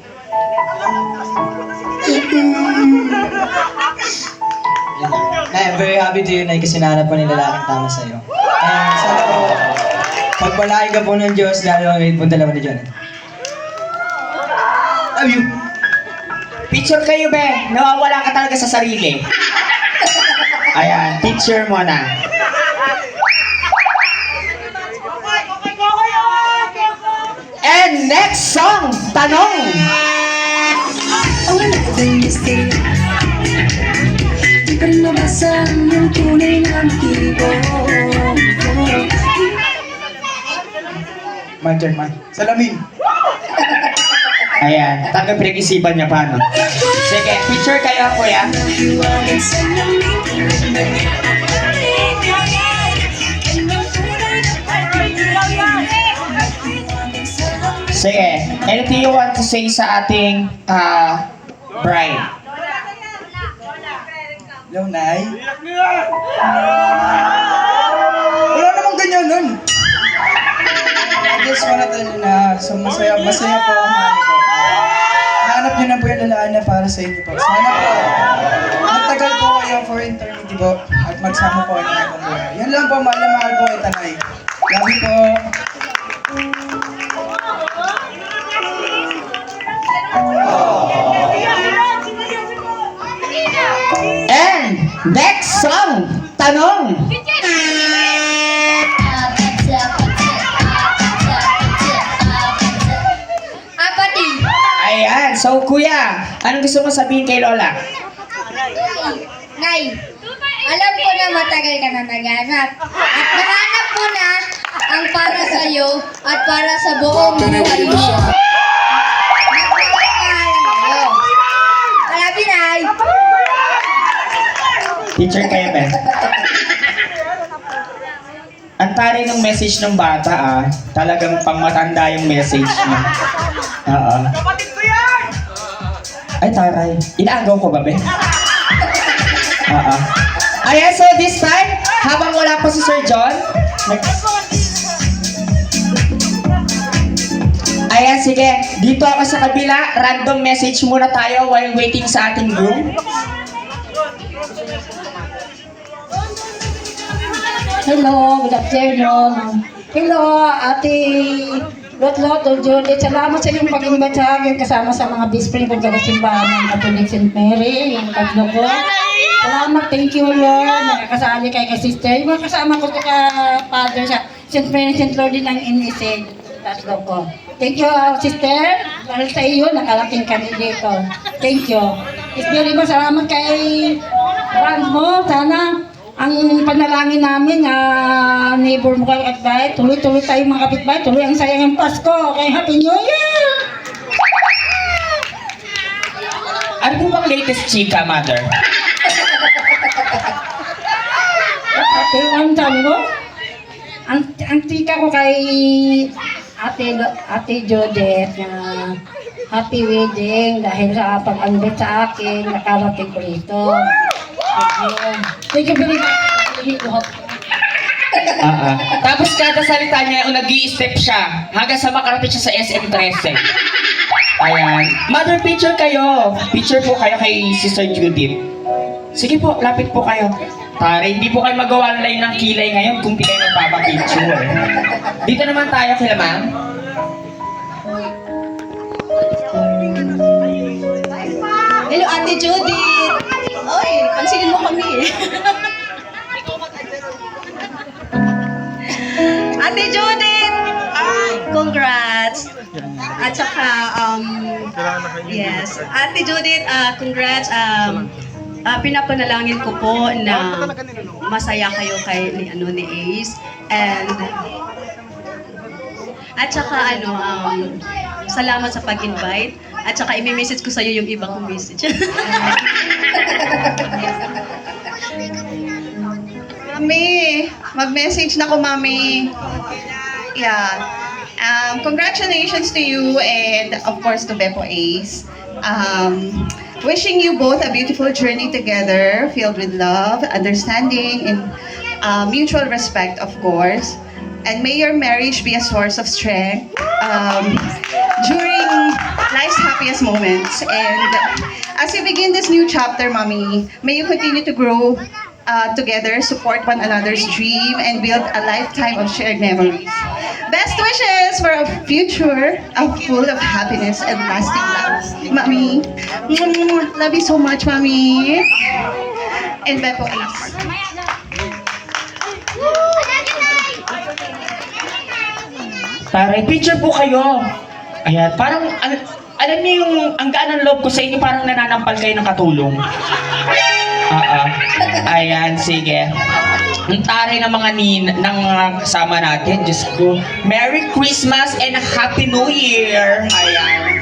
I'm very happy to you, Nay, kasi nahanap mo ng lalaking tama sa'yo. And sana po, pagpalain ka po ng Diyos, lalo ang punta naman ni John. Ayun! Picture kayo, be. Nawawala ka talaga sa sarili. Ayan, picture mo na. And next song, tanong. My turn, man. Salamin. Ayan, taga pinag-isipan niya pa, no? Sige, picture kayo, kuya. Sige, anything you want to say sa ating bride? Hello, Nay. Wala namang ganyan nun. I just wanna tell you na so masaya po ang mami ko. Hanap niyo na po yung lalaan na para sa inyo po. Sana po, magtagal po kayo for eternity po at magsama po kayo ng ibang buhay. Yan lang po, mahal na mahal po kita, Nay. Love you po. And next song, tanong. Ayan, so kuya, anong gusto mo sabihin kay Lola? Nay, alam ko na matagal ka na naghanap. At nahanap ko na ang para sa iyo at para sa buong buhay mo. I love you, Nay. Teacher kayo, Ben. Ang taray ng message ng bata, talagang pangmatanda yung message niya. Oo. Ay, taray. Inaagaw ko ba, Ben? Oo. Ayan, so this time, habang wala pa si Sir John, ayan, sige. Dito ako sa kabila. Random message muna tayo while waiting sa ating groom. Hello, good afternoon. Hello, Ate Lot-Lot, Juliet. Salamat sa iyong pag-invite sa akin kasama sa mga best friend kong taga-simbahan ng Catholic St. Mary, yung tatlo ko. Salamat, thank you Lord. Nakakasali kay sister. Yung mga kasama ko ito ka-father sa St. Mary, St. Lord din ng NSA. Tatlo ko. Thank you, sister. Dahil sa iyo, nakarating kami dito. Thank you. Very much salamat kay Brand mo. Sana ang panalangin namin na neighbor mo kay kapitbahay, tuloy-tuloy tayo mga kapitbahay, tuloy ang sayang ng Pasko. Kaya Happy New Year! Ano po bang latest chika, Mother? Ate, ang sabi ko, ang tika ko kay Ate Judith na happy wedding dahil sa pag-anbit sa akin, nakarating ko rito. Thank you very much. Tapos kada salita niya, nag-i-step siya hanggang sa makarating siya sa SM13. Ayan. Mother, picture kayo. Picture po kayo kay Sister Judith. Sige po, lapit po kayo. Para hindi po kayo magawa line ng kilay ngayon kung di kayo magpapapicture. Dito naman tayo kila ma'am. Hello, Ate Judith. Oy, pansinin mo kami eh. Ate Judith! Congrats! At saka, yes. Ate Judith, congrats. Pinapanalangin ko po na masaya kayo kay ni Ace. And at saka salamat sa pag-invite. At saka i-message ko sa'yo yung iba kong message. Mami, mag-message na ko, Mami. Yeah. Congratulations to you and of course to Beppo Ace. Wishing you both a beautiful journey together, filled with love, understanding, and mutual respect, of course. And may your marriage be a source of strength during life's happiest moments. And as you begin this new chapter, Mommy, may you continue to grow together, support one another's dream, and build a lifetime of shared memories. Best wishes for a future full of happiness and lasting love. Mommy, love you so much, Mommy. And Beppo Ace. Taray, picture po kayo. Ayan, parang, alam niyo yung, ang gaan ng loob ko sa inyo, parang nananampal kayo ng katulong. Ayan, sige. Ang taray ng mga ng mga kasama natin, Diyos ko. Merry Christmas and Happy New Year! Ayan.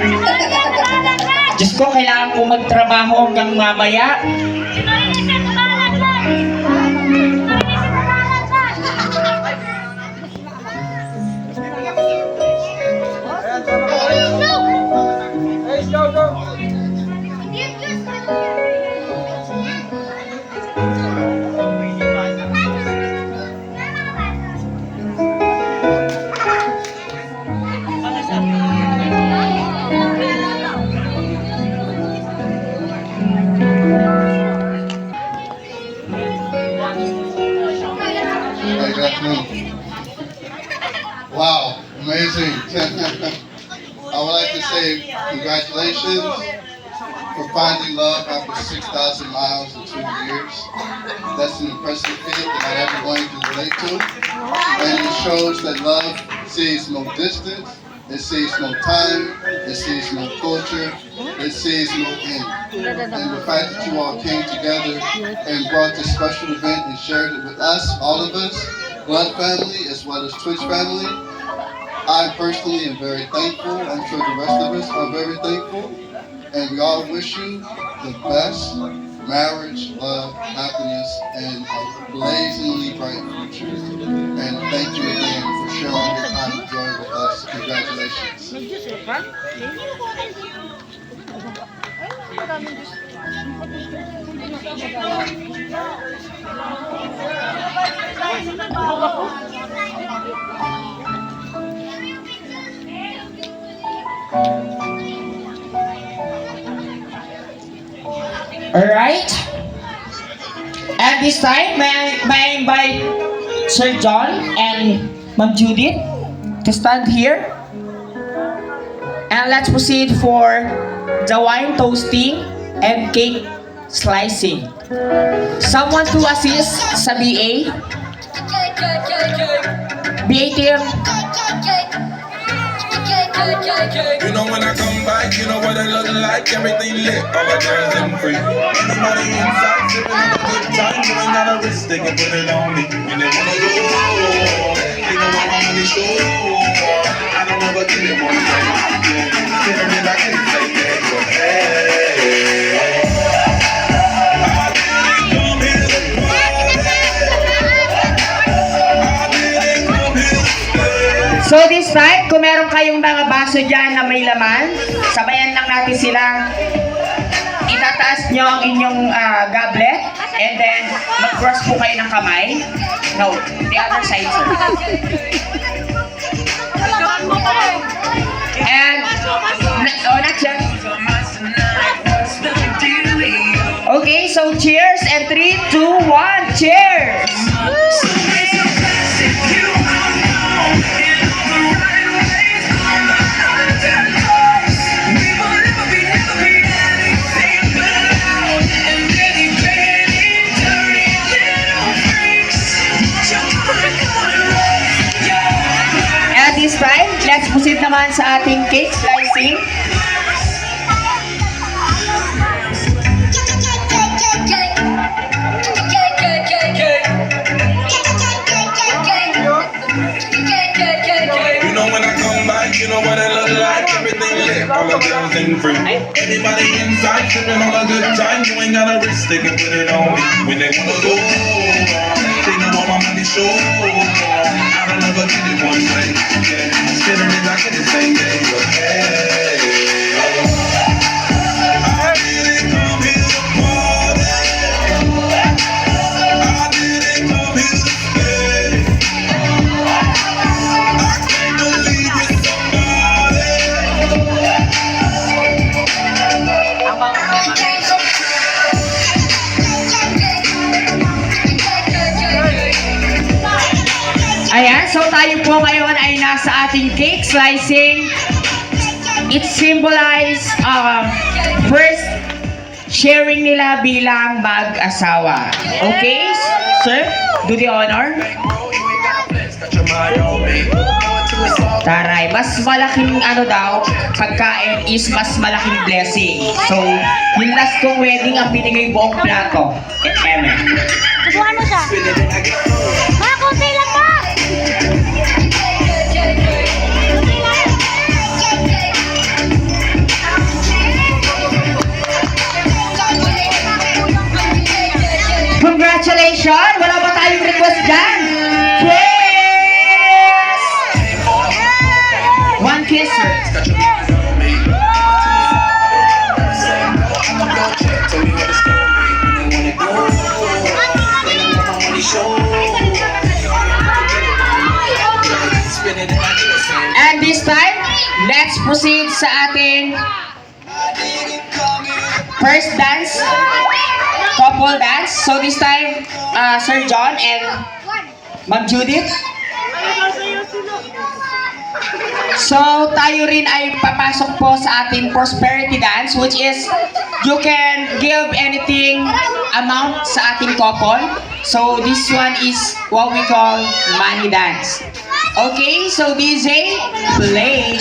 Diyos ko, kailangan ko magtrabaho hanggang mamaya. Wow, amazing. I would like to say congratulations for finding love after 6,000 miles in 2 years. That's an impressive feat that not everyone can relate to. And it shows that love sees no distance, it sees no time, it sees no culture, it sees no end. And the fact that you all came together and brought this special event and shared it with us, all of us, Blood family as well as Twitch family, I personally am very thankful. I'm sure the rest of us are very thankful. And we all wish you the best marriage, love, happiness, and a blazingly bright future. And thank you again for sharing your time and joy with us. Congratulations. Alright. At this time, may I invite Sir John and Ma'am Judith to stand here. And let's proceed for the wine toasting and cake slicing. Someone to assist sa BA? BA team? You know when I come back, you know what it look like. Everything lit, all the girls and free. Anybody inside sipping on a good time, you ain't got a wrist, they can put it on me. When they wanna go, they know what my money show. I don't ever give it one thing. Feeling it like it's like that, but hey. I didn't come here to party. I didn't come here to stay. So this time, kung meron kayong mga baso dyan na may laman, sabayan lang natin silang itataas nyo ang inyong goblet and then mag-cross po kayo ng kamay. No, the other side, sir. And, oh, not yet. Okay, so cheers and 3, 2, 1, cheers! At this time, let's proceed naman sa ating cake slicing. You know when I come back, you know what it look like. Everything lit, all the girls and free. Anybody inside sipping on a good time, you ain't got a wrist, they can put it on me. When they wanna go, they know what my money show. I don't ever get it one way. Yeah, spinning it like it's the same day, but hey. I didn't come here to party. I didn't come here to stay. I can't believe it's somebody. Ayan, so tayo po ngayon ay nasa ating cake slicing. It symbolizes first sharing nila bilang mag-asawa. Okay, sir? Do the honor. Taray, mas malaking ano daw, pagkain is mas malaking blessing. So, yung last kong wedding ang binigay buong plato. Amen. Kusuhan mo siya. Mga konti lang pa. Congratulations! Wala ba tayong request dyan? Cheers! One kiss, sir. And this time, let's proceed sa ating first dance, couple dance. So this time, Sir John and Ma'am Judith. So tayo rin ay papasok po sa ating prosperity dance, which is you can give anything amount sa ating couple. So this one is what we call money dance. Okay, so DJ, play.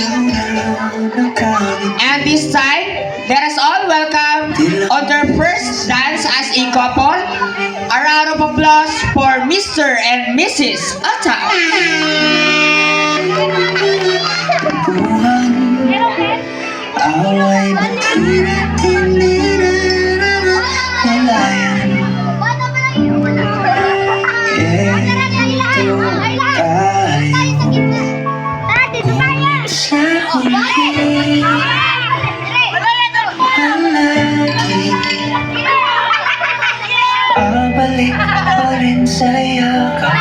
And this time, let us all welcome on their first dance as a couple. A round of applause for Mr. and Mrs. Atao. Away balik pa rin sa yakap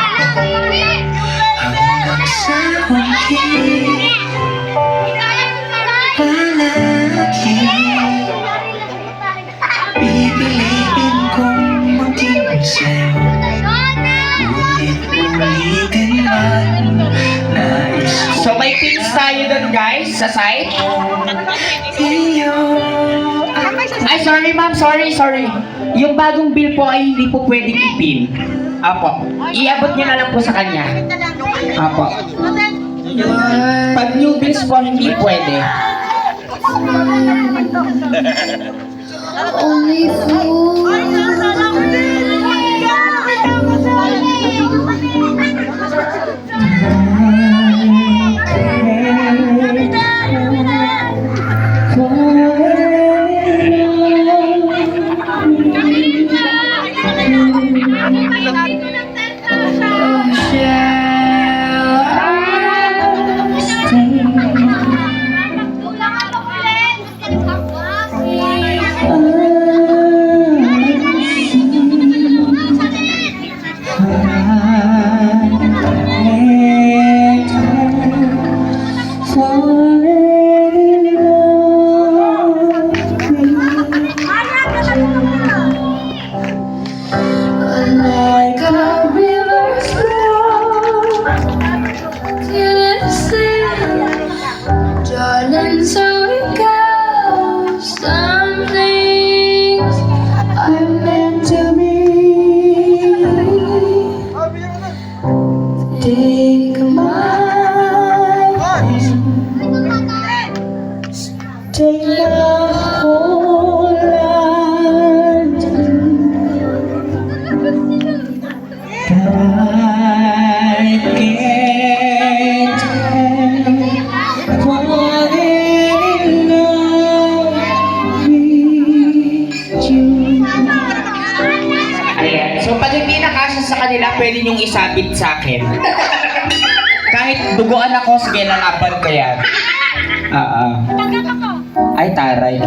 hanggang sa huli. Palagi pipiliin kong maging sa'yo, ngunit-ulitin man nais ko. So may pins tayo dun guys, sa side. Ay, sorry ma'am, sorry. Yung bagong bill po ay hindi po pwedeng ipin. Apo, iabot niyo na lang po sa kanya. Apo. Pag newbies po, hindi pwede. Only fool. Like a river flow till the sea, darling, so it goes. Some things are meant to be. Take my hand, take my whole life, but I can't help falling in love with you. Ayan. So, pag hindi nakasya sa kanila, pwede niyong isabit sa akin. Kahit duguan ako, sige, lalaban ko yan. Ay, taray.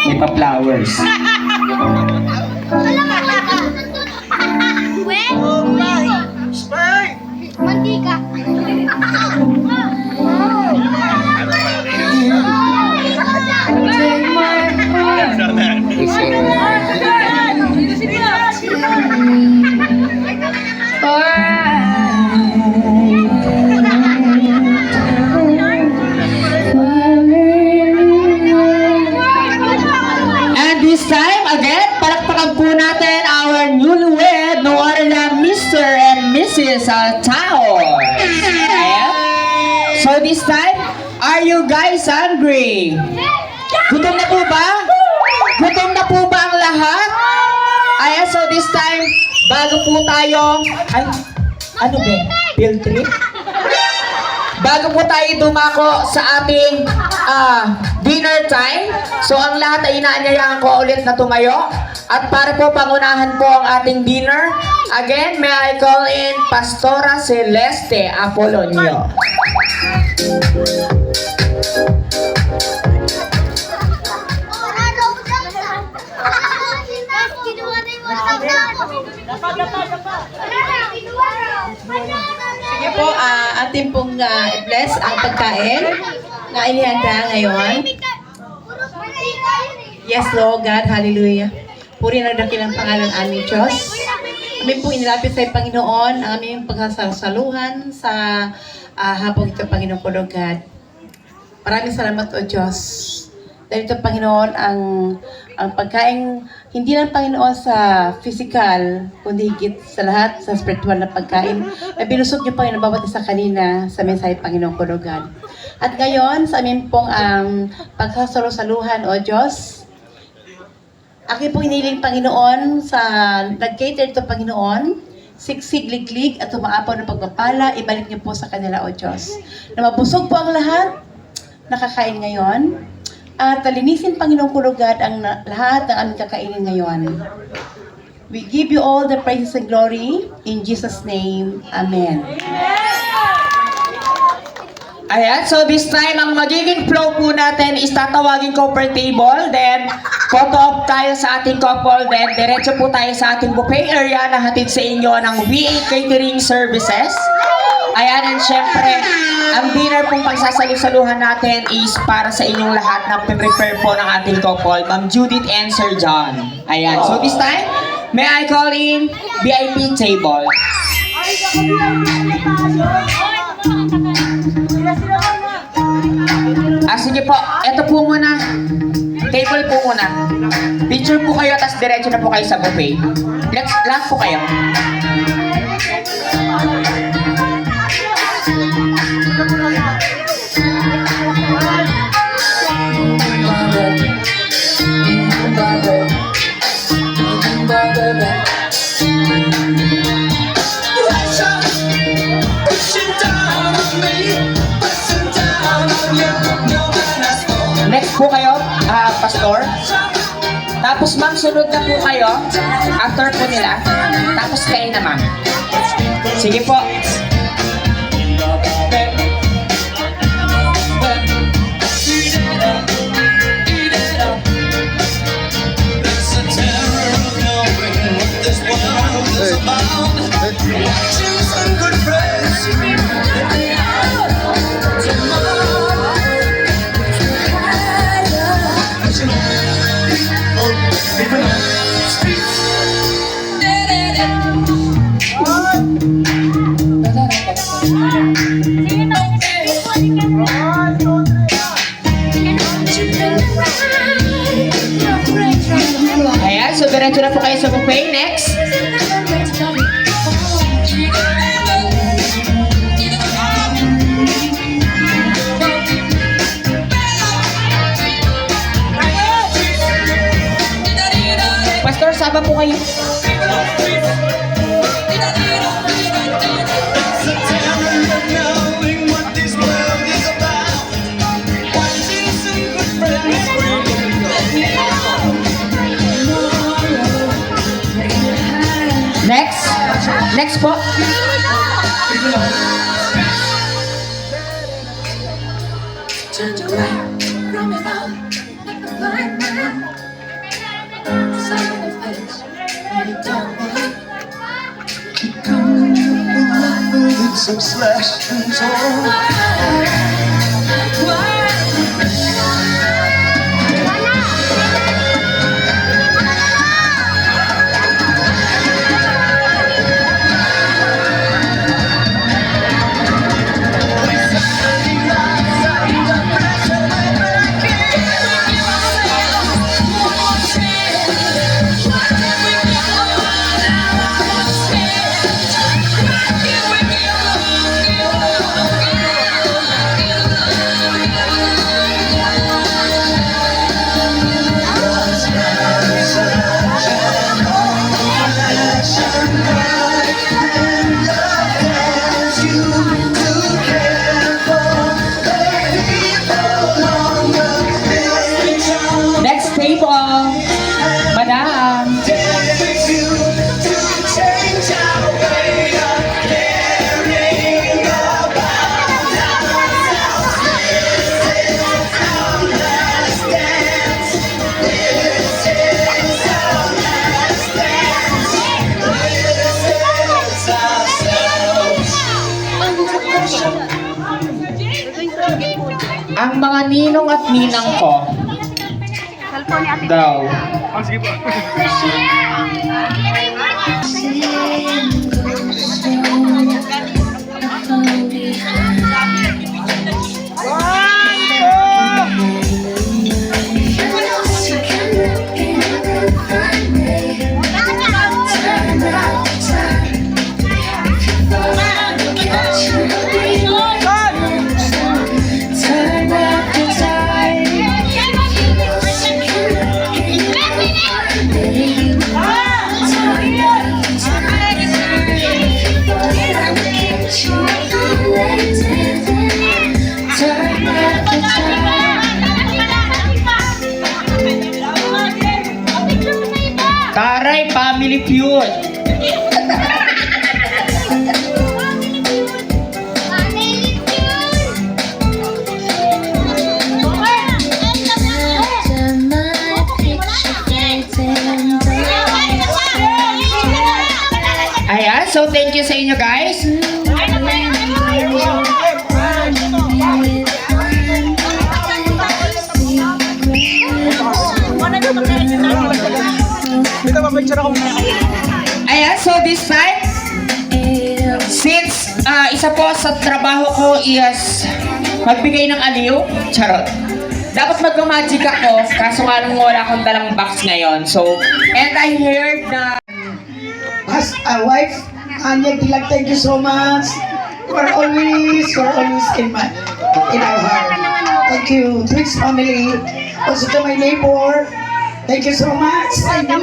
May pa-flowers. Mantika. And this time, again, palakpakan po natin our newlywed, no other than Mr. and Mrs. Tao. Ayan. So this time, are you guys hungry? Gutom na po ba? Gutom na po ba ang lahat? Ayan, so this time, bago po tayo, ay, ano ba? Field trip? Bago po tayo dumako sa ating dinner time, so ang lahat ay inaanyayahan ko ulit na tumayo. At para po pangunahan po ang ating dinner, again, may I call in Pastora Celeste Apolonio. Sige po, atin pong bless ang pagkain na inihanda ngayon. Yes, Lord God, hallelujah. Puri na dakilang pangalan aming Diyos. Kami po inilapit sa Panginoon ang aming pagsasaluhan sa hapong ito, Panginoon ko, Lord God. Maraming salamat, O Diyos. Dahil ito, Panginoon, ang pagkain, hindi lang, Panginoon, sa physical, kundi higit sa lahat, sa spiritual na pagkain, na binusog niyo, Panginoon, bawat isa kanina sa mensahe, Panginoon ko, Lord God. At ngayon, sa amin pong pagsasalusaluhan, O Diyos, aking pong iniling, Panginoon, sa nag-cater ito, Panginoon, siksig, liglig, at umaapaw ng pagpapala, ibalik niyo po sa kanila, O Diyos. Na mabusog po ang lahat, nakakain ngayon, at talinisin, Panginoong Kulugad, ang lahat ng aming kakainin ngayon. We give you all the praises and glory, in Jesus' name, Amen. Ayan, so this time, ang magiging flow po natin is tatawagin ko per table, then photo op tayo sa ating couple, then diretso po tayo sa ating buffet area na hatid sa inyo ng VA Catering Services. Ayan, and syempre, ang dinner pong pagsasalusaluhan natin is para sa inyong lahat na prepare po ng ating couple, Ma'am Judith and Sir John. Ayan, so this time, may I call in VIP table. Sige po, eto po muna. Table po muna. Picture po kayo, tas diretso na po kayo sa buffet. Lahat po kayo. Next po kayo, pastor. Tapos ma'am, sunod na po kayo. After po nila. Tapos kayo na ma'am. Sige po. Ayan, so diretso na po kayo sa buffet. Next. Pastor, saba po kayo. Next. Next po. Some slash shoes on. Next table. Madam. Ang mga ninong at ninang ko daw. Taray, family feud. Ayan, so thank you sa inyo guys. Ayan, so this time, since isa po sa trabaho ko is magbigay ng aliw, charot. Dapat magmamagic ako, kaso nga lang wala akong dalang box ngayon. So, and I heard na... As a wife, Anya Dilag, thank you so much. You are always in our heart. Thank you, Twix family. Also to my neighbor, thank you so much. Thank you.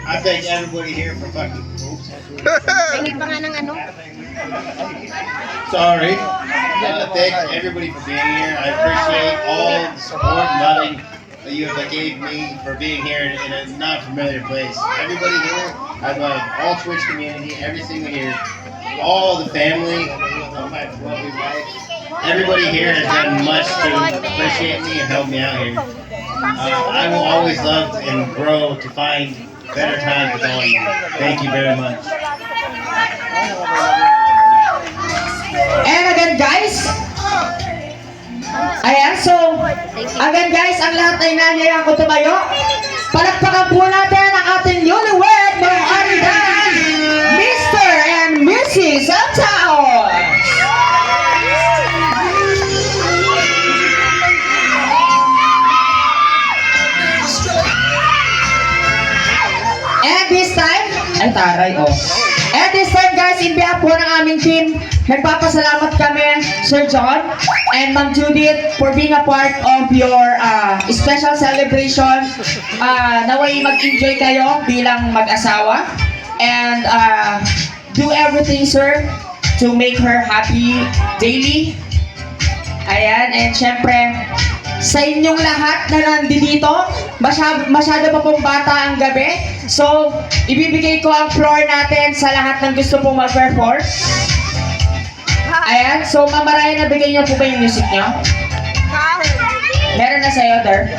I thank everybody here for fucking. Sorry. Thank everybody for being here. I appreciate all the support and loving that you have gave me for being here in a not familiar place. Everybody here, I love all Twitch community, every single here, all the family of my lovely wife. Everybody here has done much to appreciate me and help me out here. I will always love and grow to find better times with all of you. Thank you very much. And again guys, ayan, so again guys, ang lahat ay nangyayang ko tumayo. Palakpakan po natin ang ating newlywed mga aridan, Mr. and Mrs. Altao. And this time, ay taray oh. And this time guys, in behalf po ng aming team, nagpapasalamat kami, Sir John and Ma'am Judith, for being a part of your special celebration. Naway mag-enjoy kayo bilang mag-asawa. And do everything, sir, to make her happy daily. Ayan, and syempre, sa inyong lahat na nandito, masyado pa pong bata ang gabi. So, ibibigay ko ang floor natin sa lahat ng gusto pong mag-perform. Ayan, so Ma'am Mariah, nabigay niyo po ba yung music niyo? Meron na sa'yo, Dar.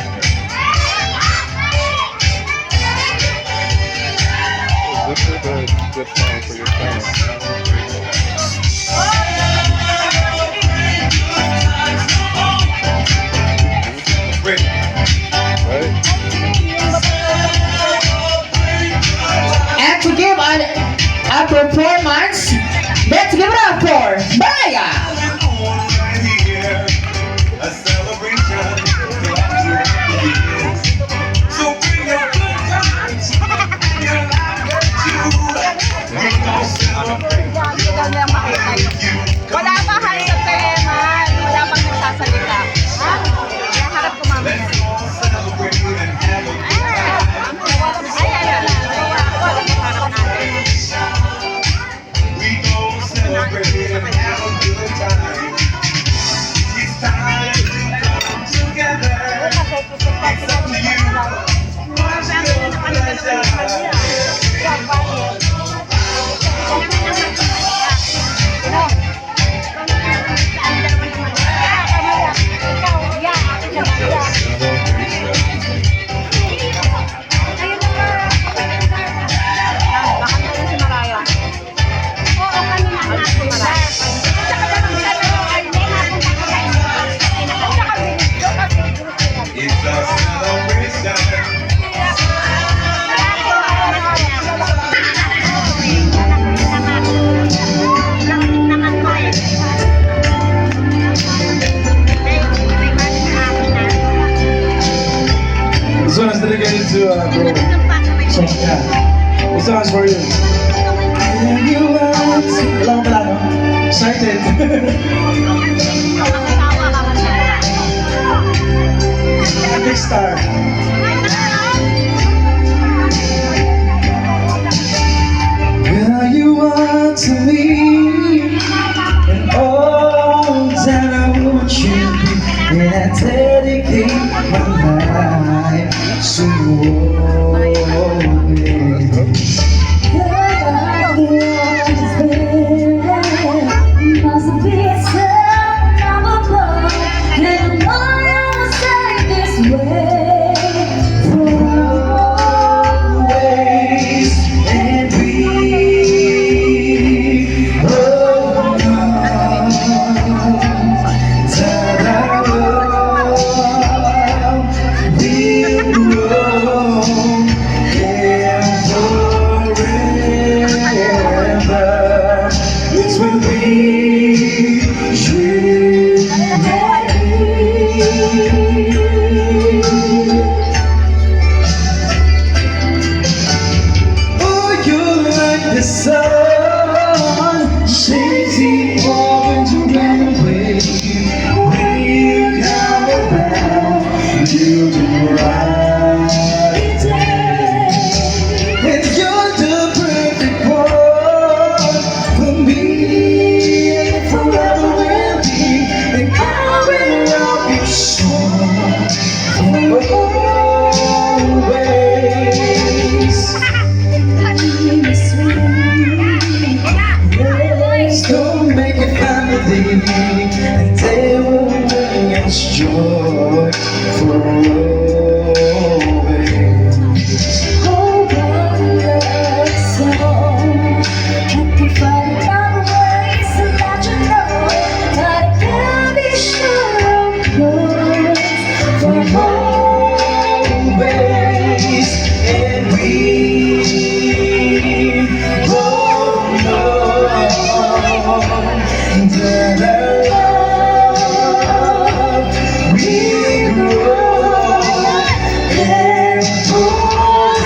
This is a good song for your family. Right? And to give a performance, let's give it up for Mariah! Wala pa hands up kay Eman. Wala pang nagsasalita. Ha? Kaya harap ko mami. This one is dedicated to bro. So yeah, this song is for you. When you want to, alam pala no? Excited. Big star. Will you want to me? And all that I want you to be, and I dedicate my life to joy for always. Oh, what a love song. I can find a lot of ways to let you know that I can't be sure of yours for Always, and we both know that our love will grow and forever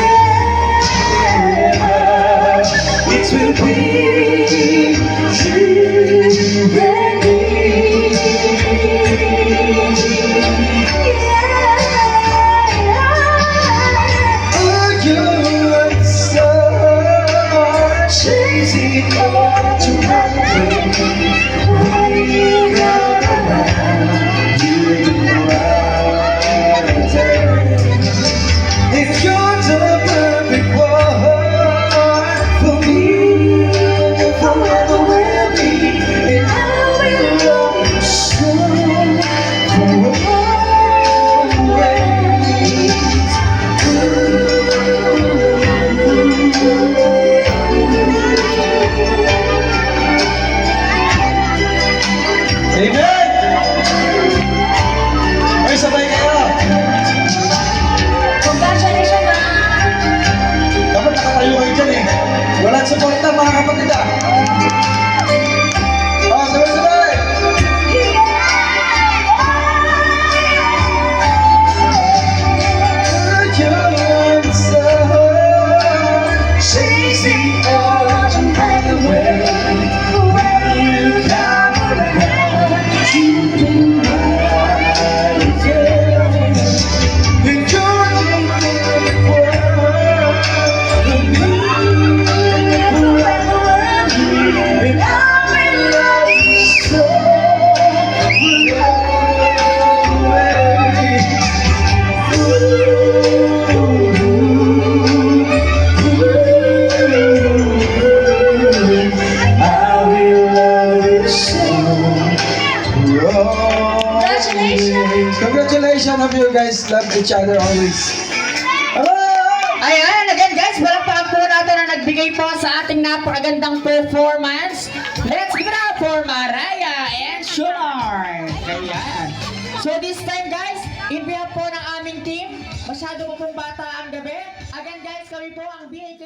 it will be you and me. Oh, you're so chasing all to when you come around, you are there. If you're the perfect one for me, forever will be, and I will love you so for Amen! May sabay kayo! Congratulations, ma! Dapat nakatayo kayo dyan eh. Walang suporta mga kapatid ah. Oh, sabay-sabay! you're so chasing all to the way. When you come around, you bring right there. And you're the world, the beautiful forever. And I will love you so I will love you so. Congratulations! Congratulations of you guys. Love each other always. Hello! Ayan, again guys, palakpakan po natin na nagbigay po sa ating napakagandang performance. Let's give it up for Mariah and Shunar. Ayan. So this time guys, in behalf po ng aming team, masyado po pong bata ang gabi. Again guys, kami po ang BAK